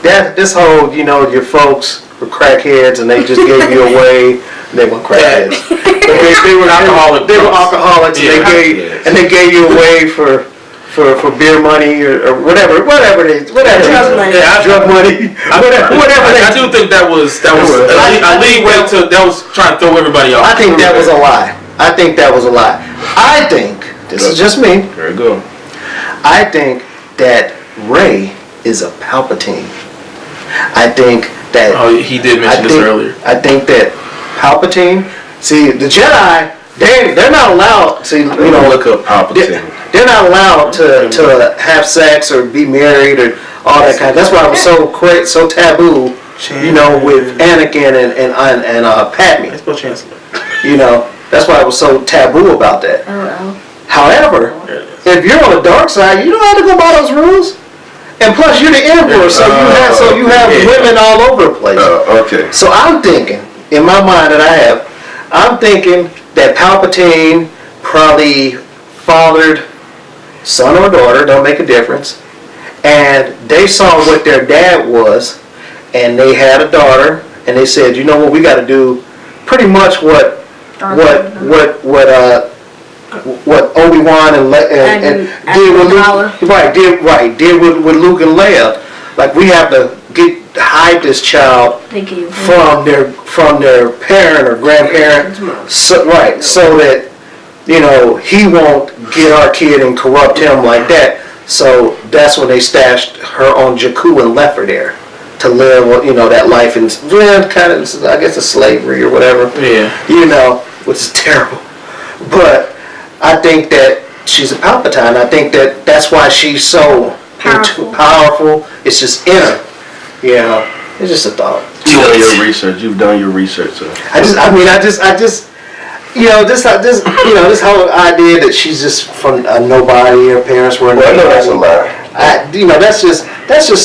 [SPEAKER 2] that this whole, you know, your folks were crackheads and they just gave you away. They were crackheads. they were alcoholics. They were alcoholics, and they gave you away for beer money or whatever it is, whatever.
[SPEAKER 4] Drug money.
[SPEAKER 1] Yeah,
[SPEAKER 2] drug money. Whatever.
[SPEAKER 1] I do think that was a leeway to that was trying to throw everybody off.
[SPEAKER 2] I think that was a lie. I think this is just me.
[SPEAKER 3] There you go.
[SPEAKER 2] I think that Rey is a Palpatine. I think that.
[SPEAKER 1] Oh, he did mention this earlier.
[SPEAKER 2] I think that Palpatine. See, the Jedi, they're not allowed. See, you know,
[SPEAKER 3] Look up Palpatine.
[SPEAKER 2] they're not allowed to have sex or be married or all that kind. That's why it was so taboo. You know, with Anakin and Padme.
[SPEAKER 1] Let's go Chancellor.
[SPEAKER 2] You know, that's why it was so taboo about that. However, if you're on the dark side, you don't have to go by those rules. And plus, you're the emperor, so you have women all over the place.
[SPEAKER 3] Okay.
[SPEAKER 2] So I'm thinking, in my mind I'm thinking that Palpatine probably fathered son or daughter, don't make a difference, and they saw what their dad was, and they had a daughter, and they said, you know what, we got to do pretty much what Obi-Wan and did with Luke, did with Luke and Leia. Like, we have to hide this child from their parent or grandparent, so that he won't get our kid and corrupt him like that. So that's when they stashed her on Jakku and left her there to live, that life in kind of, I guess, a slavery or whatever.
[SPEAKER 1] Yeah.
[SPEAKER 2] Which is terrible. But I think that she's a Palpatine. I think that that's why she's so powerful. It's just in her. It's just a thought.
[SPEAKER 3] You've done your research. So.
[SPEAKER 2] This whole idea that she's just from a nobody. Her parents were nobody.
[SPEAKER 3] I know that's a lie.
[SPEAKER 2] That's just.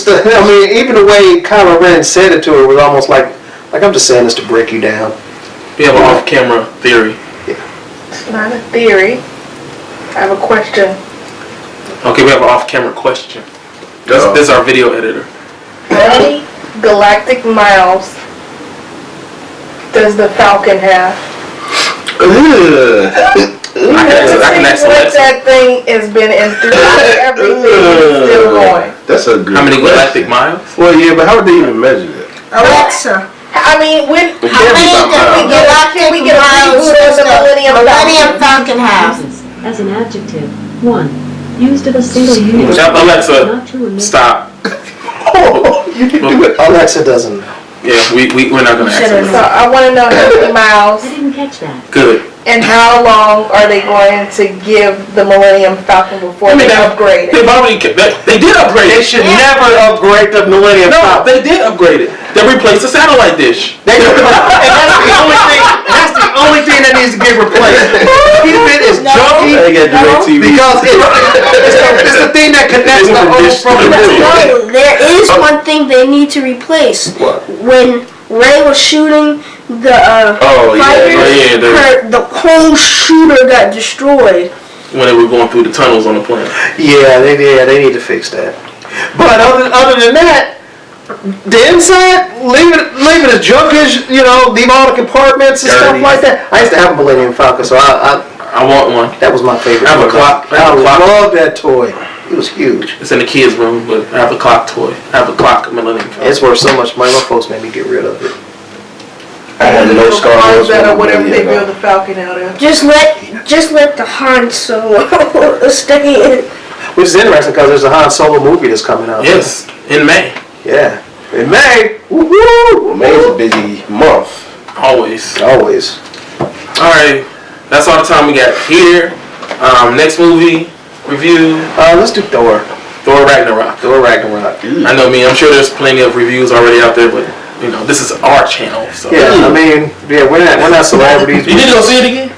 [SPEAKER 2] Even the way Kylo Ren said it to her was almost like I'm just saying this to break you down.
[SPEAKER 1] We have an off-camera theory.
[SPEAKER 5] It's not a theory. I have a question.
[SPEAKER 1] Okay, we have an off-camera question. This is our video editor.
[SPEAKER 5] How many galactic miles does the Falcon have?
[SPEAKER 1] I can ask Alexa.
[SPEAKER 5] That thing has been in through everything is still going.
[SPEAKER 3] That's a good
[SPEAKER 1] How many
[SPEAKER 3] question.
[SPEAKER 1] galactic miles?
[SPEAKER 3] Well, yeah, but how would they even measure that?
[SPEAKER 4] Alexa,
[SPEAKER 5] I mean, when
[SPEAKER 4] how many galactic
[SPEAKER 5] we get a
[SPEAKER 4] miles
[SPEAKER 5] reboot of
[SPEAKER 4] does
[SPEAKER 5] the
[SPEAKER 4] Millennium Falcon have?
[SPEAKER 6] As an adjective, 1. Used of a single unit.
[SPEAKER 1] Alexa,
[SPEAKER 6] Not true in
[SPEAKER 1] stop.
[SPEAKER 2] You can do it. Alexa doesn't know.
[SPEAKER 1] Yeah, we're not gonna ask her.
[SPEAKER 5] So I want to know how many miles
[SPEAKER 6] I didn't catch that.
[SPEAKER 1] Good.
[SPEAKER 5] and how long are they going to give the Millennium Falcon before they upgrade it?
[SPEAKER 1] They've already. They did upgrade it.
[SPEAKER 2] They should never upgrade the Millennium
[SPEAKER 1] No,
[SPEAKER 2] Falcon.
[SPEAKER 1] they did upgrade it. They replaced the satellite dish.
[SPEAKER 2] And that's the only thing that needs to get replaced. Even if it's junky, because it's the thing that connects the whole from the new.
[SPEAKER 4] No, there is one thing they need to replace.
[SPEAKER 2] What?
[SPEAKER 4] When Rey was shooting the fighter, the whole shooter got destroyed.
[SPEAKER 1] When they were going through the tunnels on the plane.
[SPEAKER 2] Yeah, they need to fix that. But other than that, the inside, leave it as junk as, leave all the compartments and stuff like that. I used to have a Millennium Falcon, so
[SPEAKER 1] I want one.
[SPEAKER 2] that was my favorite.
[SPEAKER 1] I have a clock. I have a clock.
[SPEAKER 2] love that toy. It was huge.
[SPEAKER 1] It's in the kids' room, but I have a clock toy. I have a clock Millennium Falcon.
[SPEAKER 2] It's worth so much money. My folks made me get rid of it.
[SPEAKER 3] I had no Star Wars
[SPEAKER 5] Or whatever they
[SPEAKER 3] movie,
[SPEAKER 5] build the Falcon out of.
[SPEAKER 4] Just let the Han Solo stay in.
[SPEAKER 2] Which is interesting because there's a Han Solo movie that's coming out.
[SPEAKER 1] Yes, in May.
[SPEAKER 2] Yeah. In May. Woo-hoo!
[SPEAKER 3] May's a busy month.
[SPEAKER 1] Always.
[SPEAKER 2] Always.
[SPEAKER 1] Alright, that's all the time we got here. Next movie review,
[SPEAKER 2] Let's do Thor.
[SPEAKER 1] Thor Ragnarok.
[SPEAKER 2] Thor Ragnarok.
[SPEAKER 1] I know me, I'm sure there's plenty of reviews already out there, but this is our channel, so.
[SPEAKER 2] Yeah, we're not celebrities.
[SPEAKER 1] You need to go see it again?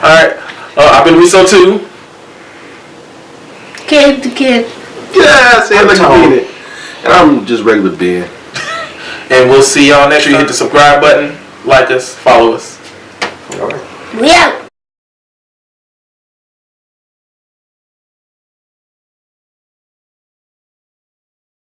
[SPEAKER 1] Alright, I've been Riso too.
[SPEAKER 4] Kid the kid.
[SPEAKER 3] Yeah, see, I like to beat it. And I'm just regular Ben.
[SPEAKER 1] And we'll see y'all next year. Hit the subscribe button, like us, follow us.
[SPEAKER 2] All right.
[SPEAKER 4] We out.